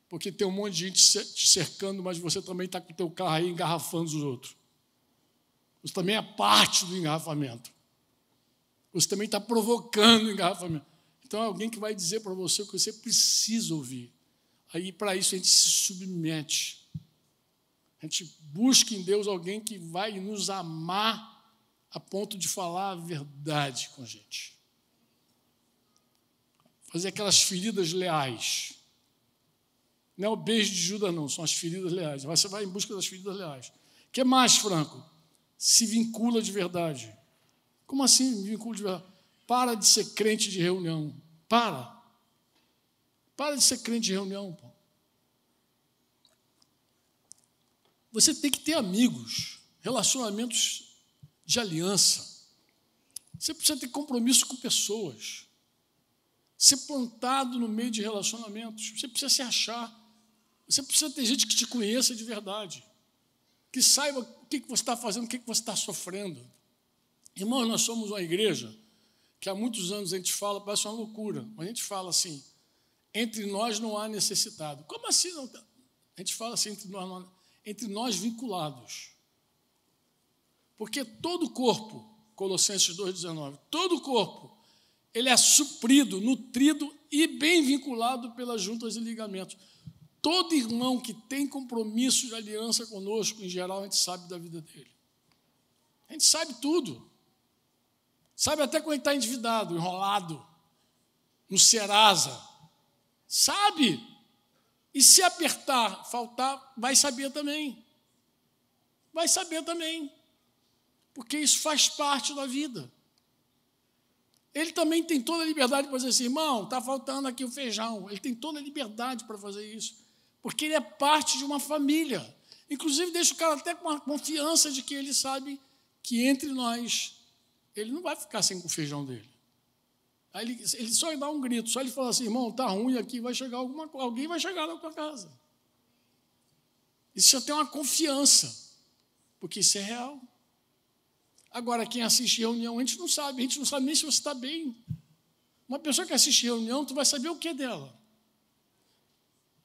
porque tem um monte de gente te cercando, mas você também está com o teu carro aí engarrafando os outros. Você também é parte do engarrafamento. Você também está provocando o engarrafamento. Então é alguém que vai dizer para você o que você precisa ouvir. Aí, para isso, a gente se submete. A gente busca em Deus alguém que vai nos amar a ponto de falar a verdade com a gente. Fazer aquelas feridas leais. Não é o beijo de Judas, não, são as feridas leais. Você vai em busca das feridas leais. O que mais, Franco? Se vincula de verdade. Como assim vincula de verdade? Para de ser crente de reunião. Para de ser crente de reunião. Pô. Você tem que ter amigos, relacionamentos de aliança. Você precisa ter compromisso com pessoas. Ser plantado no meio de relacionamentos. Você precisa se achar. Você precisa ter gente que te conheça de verdade. Que saiba o que você está fazendo, o que você está sofrendo. Irmãos, nós somos uma igreja que há muitos anos a gente fala, parece uma loucura, mas a gente fala assim, entre nós não há necessitado. Como assim? Não? A gente fala assim, entre nós vinculados. Porque todo o corpo, Colossenses 2,19, todo o corpo, ele é suprido, nutrido e bem vinculado pelas juntas e ligamentos. Todo irmão que tem compromisso de aliança conosco, em geral, a gente sabe da vida dele. A gente sabe tudo. Sabe até quando ele está endividado, enrolado, no Serasa. Sabe. E se apertar, faltar, vai saber também. Vai saber também. Porque isso faz parte da vida. Ele também tem toda a liberdade para dizer assim, irmão, está faltando aqui o feijão. Ele tem toda a liberdade para fazer isso. Porque ele é parte de uma família. Inclusive, deixa o cara até com a confiança de que ele sabe que entre nós, ele não vai ficar sem o feijão dele. Aí ele só dá um grito, só ele fala assim, irmão, está ruim aqui, vai chegar alguém vai chegar na tua casa. Isso já tem uma confiança, porque isso é real. Agora, quem assiste reunião, a gente não sabe nem se você está bem. Uma pessoa que assiste reunião, tu vai saber o que dela.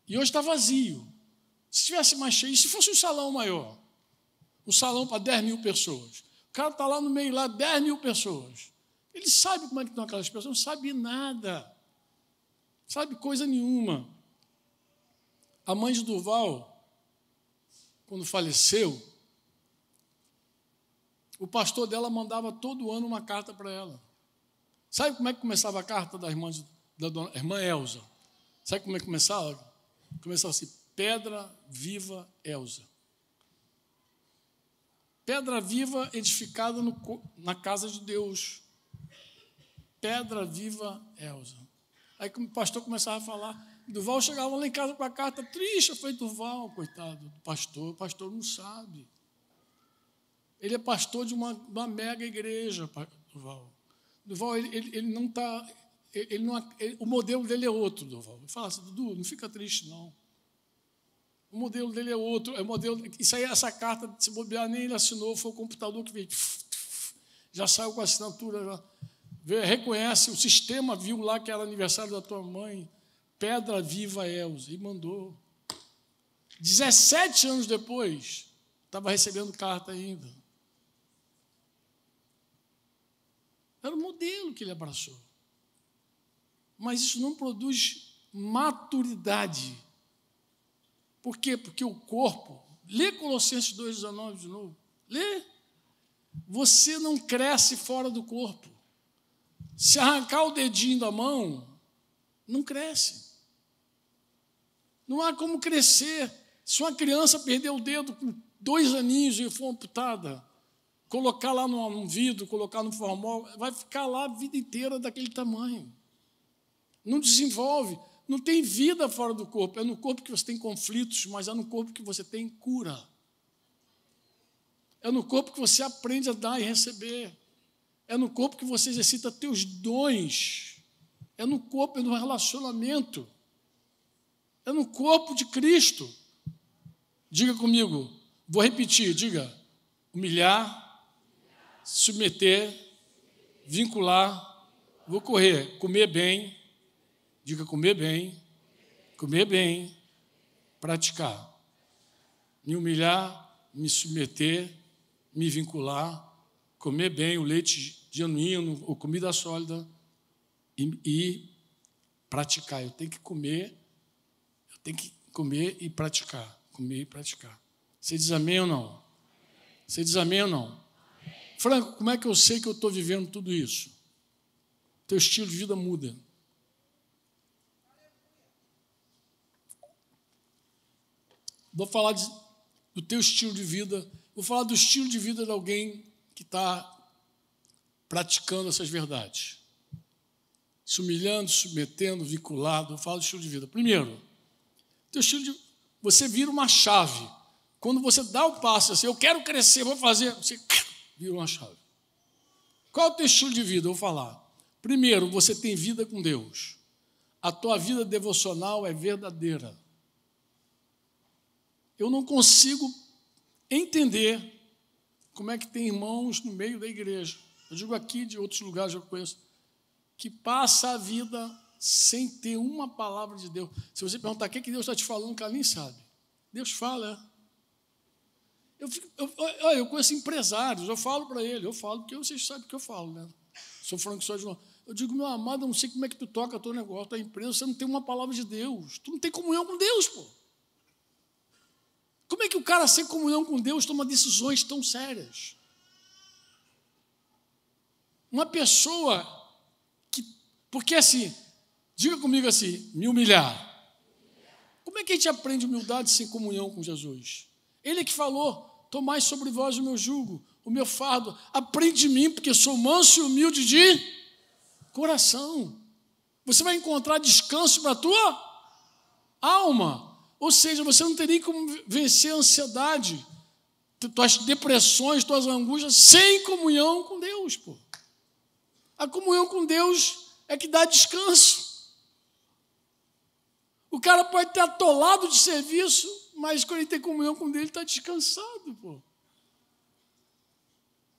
E hoje está vazio. Se estivesse mais cheio, se fosse um salão maior, um salão para 10 mil pessoas, o cara está lá no meio, lá 10 mil pessoas. Ele sabe como é que estão aquelas pessoas, não sabe nada. Sabe coisa nenhuma. A mãe de Durval, quando faleceu, o pastor dela mandava todo ano uma carta para ela. Sabe como é que começava a carta da irmã Elza? Sabe como é que começava? Começava assim, Pedra Viva Elza. Pedra viva edificada na casa de Deus. Pedra Viva Elza. Aí o pastor começava a falar, Durval chegava lá em casa com a carta triste, foi Durval, coitado do pastor, o pastor não sabe. Ele é pastor de uma mega igreja, Duval. Duval, ele não está... o modelo dele é outro, Duval. Fala assim, Dudu, não fica triste, não. O modelo dele é outro. Isso aí, essa carta, se bobear, nem ele assinou, foi o computador que veio. Já saiu com a assinatura. Reconhece, o sistema viu lá que era aniversário da tua mãe. Pedra Viva Elza. E mandou. 17 anos depois, estava recebendo carta ainda. Era o modelo que ele abraçou. Mas isso não produz maturidade. Por quê? Porque o corpo... Lê Colossenses 2,19 de novo. Lê. Você não cresce fora do corpo. Se arrancar o dedinho da mão, não cresce. Não há como crescer. Se uma criança perder o dedo com 2 aninhos e for amputada, colocar lá num vidro, colocar no formol, vai ficar lá a vida inteira daquele tamanho. Não desenvolve. Não tem vida fora do corpo. É no corpo que você tem conflitos, mas é no corpo que você tem cura. É no corpo que você aprende a dar e receber. É no corpo que você exercita teus dons. É no corpo, é no relacionamento. É no corpo de Cristo. Diga comigo, vou repetir, diga. Humilhar, submeter, vincular, vou correr, comer bem, diga comer bem, praticar. Me humilhar, me submeter, me vincular, comer bem o leite genuíno, ou comida sólida e praticar. Eu tenho que comer e praticar. Comer e praticar. Você diz amém ou não? Você diz amém ou não? Franco, como é que eu sei que eu estou vivendo tudo isso? Teu estilo de vida muda. Vou falar do teu estilo de vida, vou falar do estilo de vida de alguém que está praticando essas verdades. Se humilhando, submetendo, vinculado, vou falar do estilo de vida. Primeiro, teu estilo de você vira uma chave. Quando você dá o passo assim, eu quero crescer, vou fazer, você vira uma chave. Qual é o teu estilo de vida? Eu vou falar. Primeiro, você tem vida com Deus. A tua vida devocional é verdadeira. Eu não consigo entender como é que tem irmãos no meio da igreja, eu digo aqui, de outros lugares eu conheço, que passa a vida sem ter uma palavra de Deus. Se você perguntar o que Deus está te falando, o cara nem sabe. Deus fala. Eu conheço empresários, eu falo para ele, eu falo porque vocês sabem que eu falo, né? Sou Franco só de novo. Eu digo, meu amado, eu não sei como é que tu toca teu negócio, tua empresa, você não tem uma palavra de Deus. Tu não tem comunhão com Deus, pô. Como é que o cara sem comunhão com Deus toma decisões tão sérias? Uma pessoa que... Porque assim, diga comigo assim, me humilhar. Como é que a gente aprende humildade sem comunhão com Jesus? Ele é que falou, tomai sobre vós o meu jugo, o meu fardo, aprende de mim, porque sou manso e humilde de coração. Você vai encontrar descanso para a tua alma. Ou seja, você não tem nem como vencer a ansiedade, tuas depressões, tuas angústias, sem comunhão com Deus, pô. A comunhão com Deus é que dá descanso. O cara pode ter atolado de serviço, mas quando ele tem comunhão com Deus, ele está descansado, pô.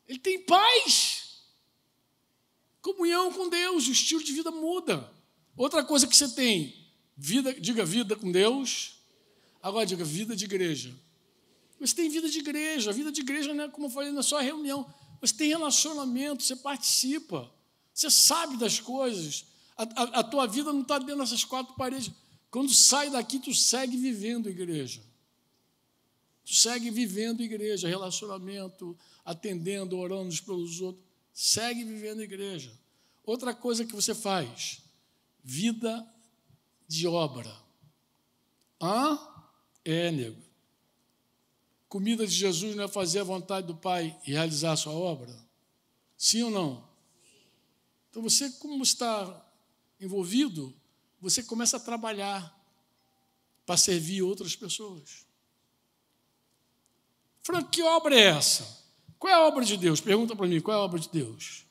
Ele tem paz. Comunhão com Deus, o estilo de vida muda. Outra coisa que você tem, diga vida com Deus. Agora diga vida de igreja. Você tem vida de igreja. A vida de igreja não é, como eu falei, não é só reunião. Você tem relacionamento, você participa. Você sabe das coisas. A tua vida não está dentro dessas 4 paredes. Quando sai daqui, tu segue vivendo igreja. Tu segue vivendo igreja, relacionamento, atendendo, orando uns pelos outros. Segue vivendo igreja. Outra coisa que você faz, vida de obra. Nego. Comida de Jesus não é fazer a vontade do Pai e realizar a sua obra? Sim ou não? Então você, como está envolvido, você começa a trabalhar para servir outras pessoas. Franco, que obra é essa? Qual é a obra de Deus? Pergunta para mim, qual é a obra de Deus?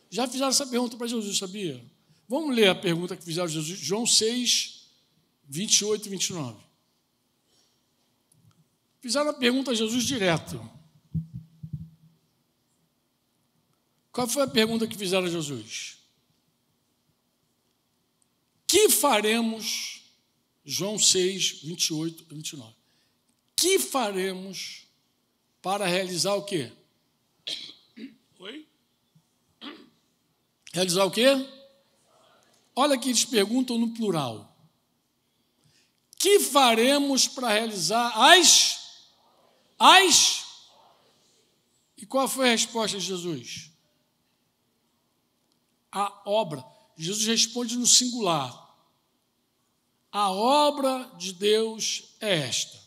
Já fizeram essa pergunta para Jesus, sabia? Vamos ler a pergunta que fizeram a Jesus, João 6, 28 e 29. Fizeram a pergunta a Jesus direto. Qual foi a pergunta que fizeram a Jesus? Que faremos, João 6, 28 e 29. Que faremos para realizar o quê? Oi? Realizar o quê? Olha que eles perguntam no plural. Que faremos para realizar as? E qual foi a resposta de Jesus? A obra. Jesus responde no singular. A obra de Deus é esta.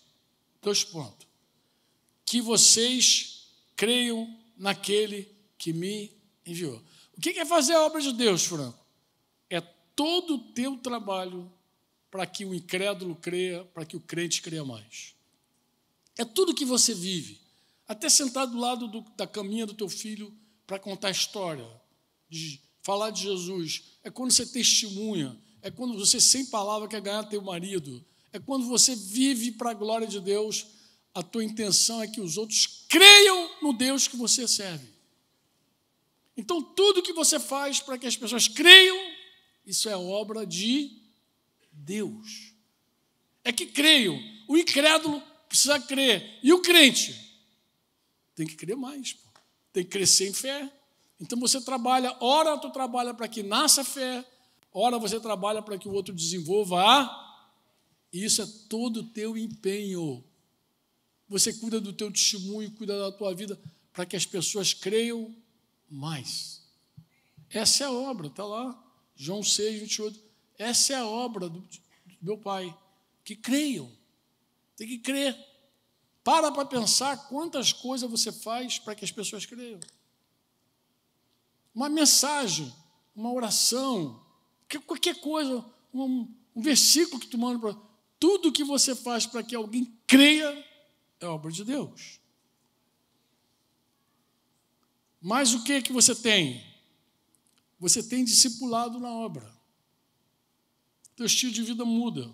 2 pontos. Que vocês creiam naquele que me enviou. O que é fazer a obra de Deus, Franco? É todo o teu trabalho para que o incrédulo creia, para que o crente creia mais. É tudo que você vive. Até sentar do lado da caminha do teu filho para contar a história, de falar de Jesus. É quando você testemunha. É quando você, sem palavra, quer ganhar teu marido. É quando você vive para a glória de Deus. A tua intenção é que os outros creiam no Deus que você serve. Então, tudo que você faz para que as pessoas creiam, isso é obra de Deus. É que creiam. O incrédulo precisa crer. E o crente? Tem que crer mais. Pô. Tem que crescer em fé. Então, você trabalha, ora tu trabalha para que nasça a fé, ora você trabalha para que o outro desenvolva a... E isso é todo o teu empenho. Você cuida do teu testemunho, cuida da tua vida, para que as pessoas creiam mais. Essa é a obra, está lá, João 6, 28. Essa é a obra do meu Pai. Que creiam. Tem que crer. Para pensar quantas coisas você faz para que as pessoas creiam. Uma mensagem, uma oração, qualquer coisa, um versículo que tu manda para... Tudo que você faz para que alguém creia é obra de Deus. Mas o que você tem? Você tem discipulado na obra. Teu estilo de vida muda.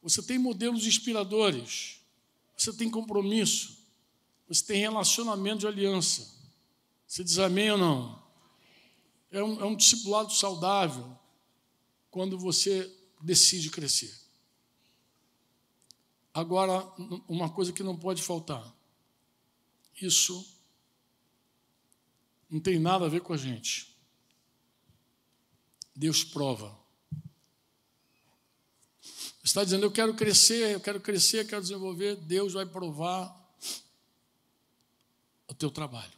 Você tem modelos inspiradores. Você tem compromisso. Você tem relacionamento de aliança. Você diz amém ou não? É um discipulado saudável quando você decide crescer. Agora, uma coisa que não pode faltar. Isso não tem nada a ver com a gente. Deus prova. Você está dizendo, eu quero crescer, eu quero desenvolver. Deus vai provar o teu trabalho.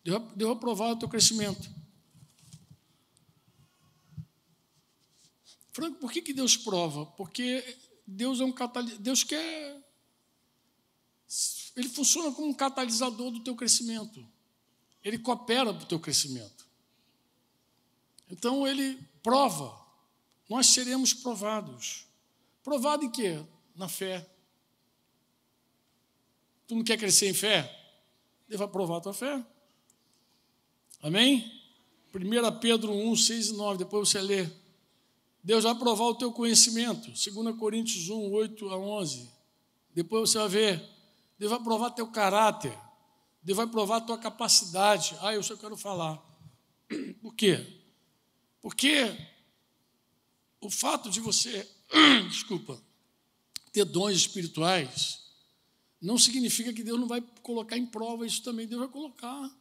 Deus vai provar o teu crescimento. Franco, por que Deus prova? Porque Deus é um catalisador. Deus quer... Ele funciona como um catalisador do teu crescimento. Ele coopera para o teu crescimento. Então, ele prova. Nós seremos provados. Provado em quê? Na fé. Tu não quer crescer em fé? Ele vai provar a tua fé. Amém? 1 Pedro 1, 6 e 9. Depois você lê. Deus vai provar o teu conhecimento. 2 Coríntios 1, 8 a 11. Depois você vai ver. Deus vai provar teu caráter. Deus vai provar a tua capacidade. Eu só quero falar. Por quê? Porque o fato de você, ter dons espirituais, não significa que Deus não vai colocar em prova isso também. Deus vai colocar.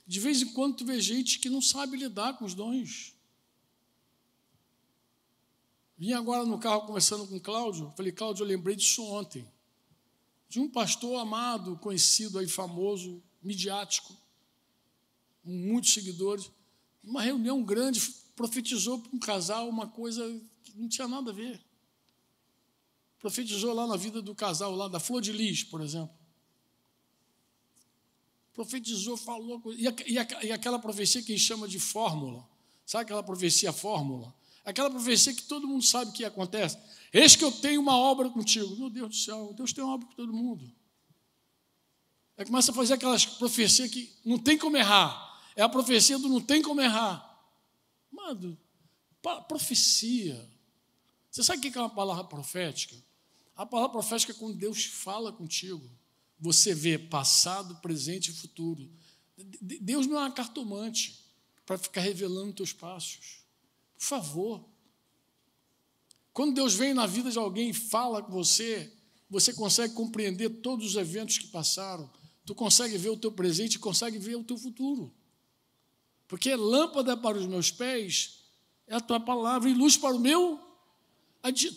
De vez em quando tu vê gente que não sabe lidar com os dons. Vim agora no carro conversando com o Cláudio. Falei, Cláudio, eu lembrei disso ontem. De um pastor amado, conhecido aí, famoso, midiático, com muitos seguidores. Uma reunião grande, profetizou para um casal uma coisa que não tinha nada a ver. Profetizou lá na vida do casal, lá da Flor de Lis, por exemplo. Profetizou, falou... E aquela profecia que a gente chama de fórmula. Sabe aquela profecia fórmula? Aquela profecia que todo mundo sabe o que acontece. Eis que eu tenho uma obra contigo. Meu Deus do céu, Deus tem uma obra com todo mundo. Aí começa a fazer aquelas profecias que não tem como errar. É a profecia do não tem como errar. Mano, profecia. Você sabe o que é uma palavra profética? A palavra profética é quando Deus fala contigo. Você vê passado, presente e futuro. Deus não é uma cartomante para ficar revelando teus passos. Por favor. Quando Deus vem na vida de alguém e fala com você, você consegue compreender todos os eventos que passaram. Tu consegue ver o teu presente e consegue ver o teu futuro. Porque lâmpada para os meus pés é a tua palavra e luz para o meu.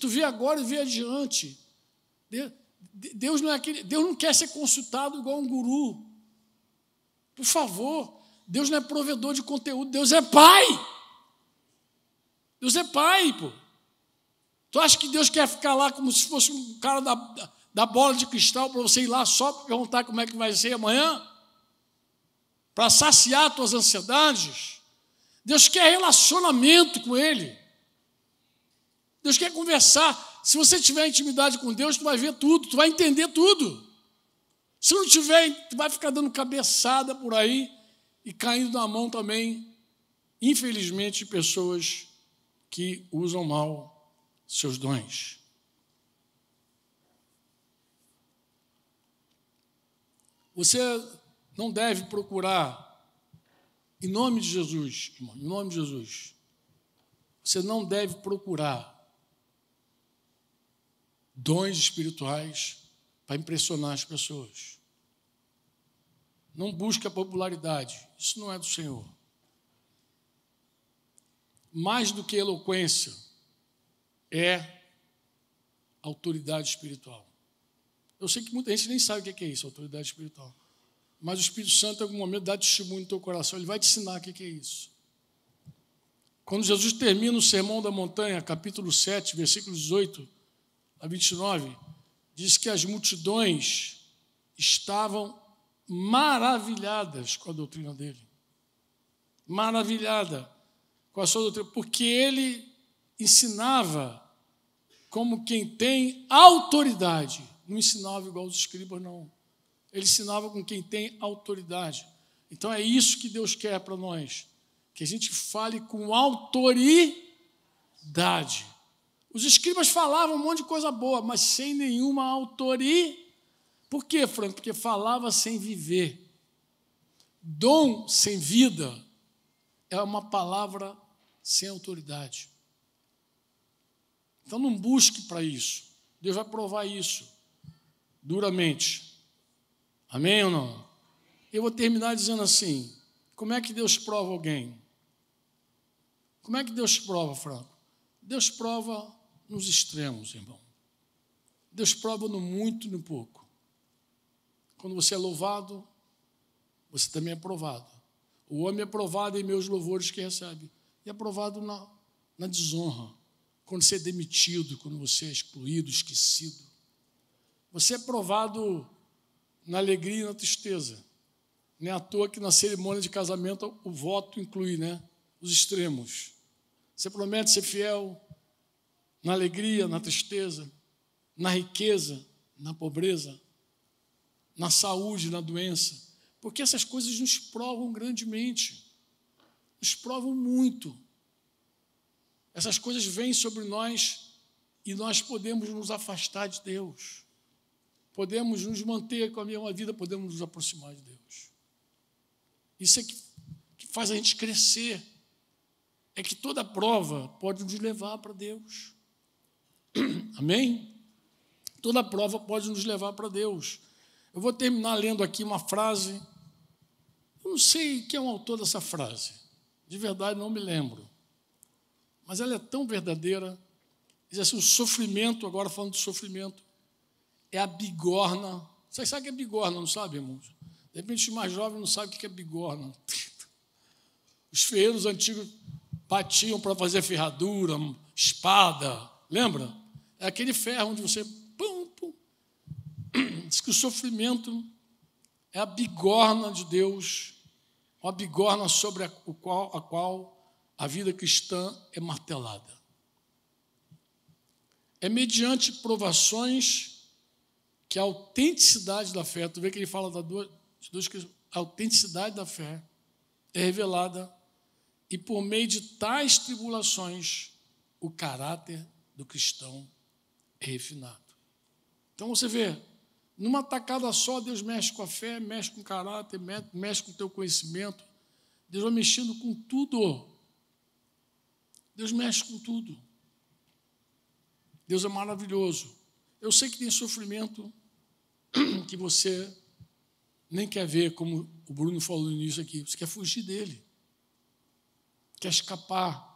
Tu vê agora e vê adiante. Deus não quer ser consultado igual um guru. Por favor, Deus não é provedor de conteúdo, Deus é pai. Deus é pai, pô. Tu acha que Deus quer ficar lá como se fosse um cara da bola de cristal para você ir lá só para perguntar como é que vai ser amanhã? Para saciar tuas ansiedades? Deus quer relacionamento com Ele. Deus quer conversar. Se você tiver intimidade com Deus, tu vai ver tudo, tu vai entender tudo. Se não tiver, tu vai ficar dando cabeçada por aí e caindo na mão também, infelizmente, de pessoas que usam mal seus dons. Você não deve procurar, em nome de Jesus, irmão, em nome de Jesus, você não deve procurar dons espirituais para impressionar as pessoas. Não busque a popularidade, isso não é do Senhor. Mais do que eloquência, é autoridade espiritual. Eu sei que muita gente nem sabe o que é isso, autoridade espiritual. Mas o Espírito Santo, em algum momento, dá testemunho no teu coração, ele vai te ensinar o que é isso. Quando Jesus termina o Sermão da Montanha, capítulo 7, versículos 18 a 29, diz que as multidões estavam maravilhadas com a doutrina dele. Maravilhada com a sua doutrina, porque ele ensinava como quem tem autoridade. Não ensinava igual os escribas, não. Ele ensinava com quem tem autoridade. Então é isso que Deus quer para nós, que a gente fale com autoridade. Os escribas falavam um monte de coisa boa, mas sem nenhuma autoridade. Por quê, Franco? Porque falava sem viver. Dom sem vida é uma palavra sem autoridade. Então não busque para isso. Deus vai provar isso duramente. Amém ou não? Eu vou terminar dizendo assim: como é que Deus prova alguém? Como é que Deus prova, Franco? Deus prova nos extremos, irmão. Deus prova no muito e no pouco. Quando você é louvado, você também é provado. O homem é provado em meus louvores que recebe. E é provado na desonra. Quando você é demitido, quando você é excluído, esquecido. Você é provado na alegria e na tristeza. Não é à toa que na cerimônia de casamento o voto inclui, os extremos. Você promete ser fiel na alegria, na tristeza, na riqueza, na pobreza, na saúde, na doença. Porque essas coisas nos provam grandemente. Nos provam muito. Essas coisas vêm sobre nós e nós podemos nos afastar de Deus. Podemos nos manter com a mesma vida, podemos nos aproximar de Deus. Isso é que faz a gente crescer. É que toda prova pode nos levar para Deus. Amém? Toda prova pode nos levar para Deus. Eu vou terminar lendo aqui uma frase. Eu não sei quem é o autor dessa frase. De verdade, não me lembro. Mas ela é tão verdadeira. Diz assim: o sofrimento, agora falando de sofrimento, é a bigorna. Vocês sabem o que é bigorna, não sabem, irmãos? De repente, os mais jovens não sabem o que é bigorna. Os ferreiros antigos batiam para fazer ferradura, espada, lembra? É aquele ferro onde você... Pum, pum. Diz que o sofrimento é a bigorna de Deus, uma bigorna sobre a qual a vida cristã é martelada. É mediante provações que a autenticidade da fé, tu vê que ele fala de duas questões, a autenticidade da fé é revelada e por meio de tais tribulações o caráter do cristão é refinado. Então você vê, numa tacada só, Deus mexe com a fé, mexe com o caráter, mexe com o teu conhecimento. Deus vai mexendo com tudo. Deus mexe com tudo. Deus é maravilhoso. Eu sei que tem sofrimento que você nem quer ver, como o Bruno falou no início aqui. Você quer fugir dele. Quer escapar.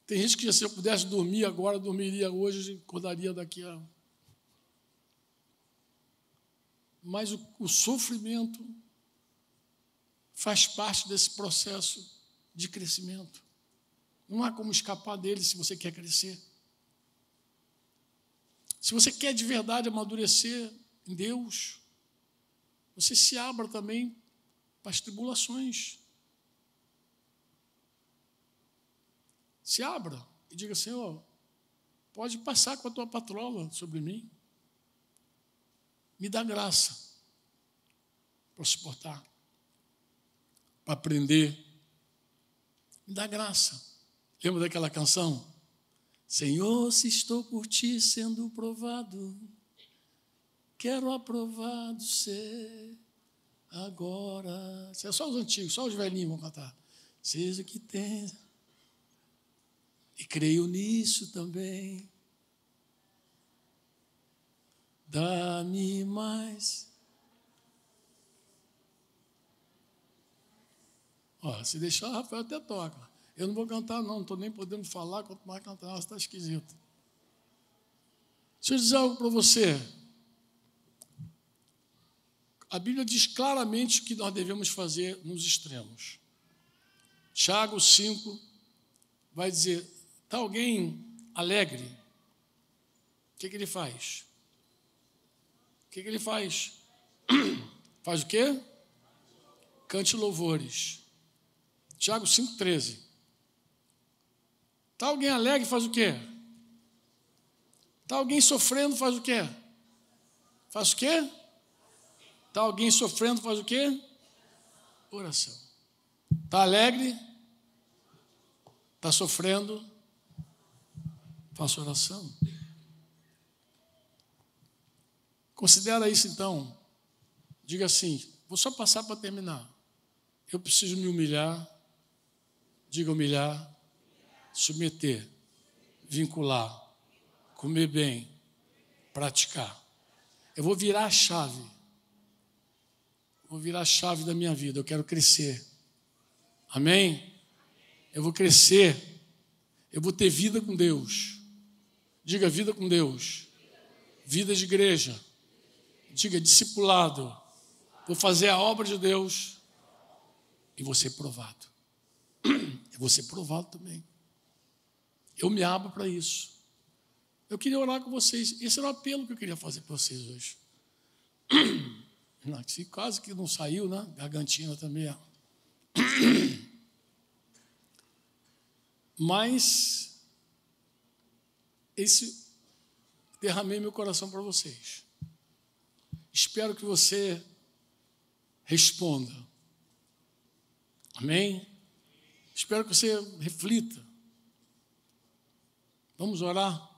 Tem gente que, se eu pudesse dormir agora, dormiria hoje, acordaria daqui a... Mas o sofrimento faz parte desse processo de crescimento. Não há como escapar dele se você quer crescer. Se você quer de verdade amadurecer em Deus, você se abra também para as tribulações. Se abra e diga, Senhor, pode passar com a tua patrola sobre mim. Me dá graça para suportar, para aprender. Me dá graça. Lembra daquela canção? Senhor, se estou por ti sendo provado, quero aprovado ser agora. Isso é só os antigos, só os velhinhos vão cantar. Seja o que tem, e creio nisso também. Dá-me mais. Ó, se deixar, o Rafael até toca. Eu não vou cantar, não estou nem podendo falar, quanto mais cantar, nossa, está esquisito. Deixa eu dizer algo para você. A Bíblia diz claramente o que nós devemos fazer nos extremos. Tiago 5 vai dizer, está alguém alegre? O que ele faz? O que ele faz? Faz o quê? Cante louvores. Tiago 5,13. Está alguém alegre, faz o quê? Está alguém sofrendo, faz o quê? Faz o quê? Está alguém sofrendo, faz o quê? Oração. Está alegre? Está sofrendo? Faça oração. Considera isso então. Diga assim, vou só passar para terminar. Eu preciso me humilhar. Diga humilhar. Submeter. Vincular. Comer bem. Praticar. Eu vou virar a chave. Vou virar a chave da minha vida. Eu quero crescer. Amém? Eu vou crescer. Eu vou ter vida com Deus. Diga vida com Deus. Vida de igreja. Diga discipulado. Vou fazer a obra de Deus e vou ser provado. Eu vou ser provado também. Eu me abro para isso. Eu queria orar com vocês. Esse era o apelo que eu queria fazer para vocês hoje. Quase que não saiu, né? Gargantina também. Mas derramei meu coração para vocês. Espero que você responda. Amém? Espero que você reflita. Vamos orar?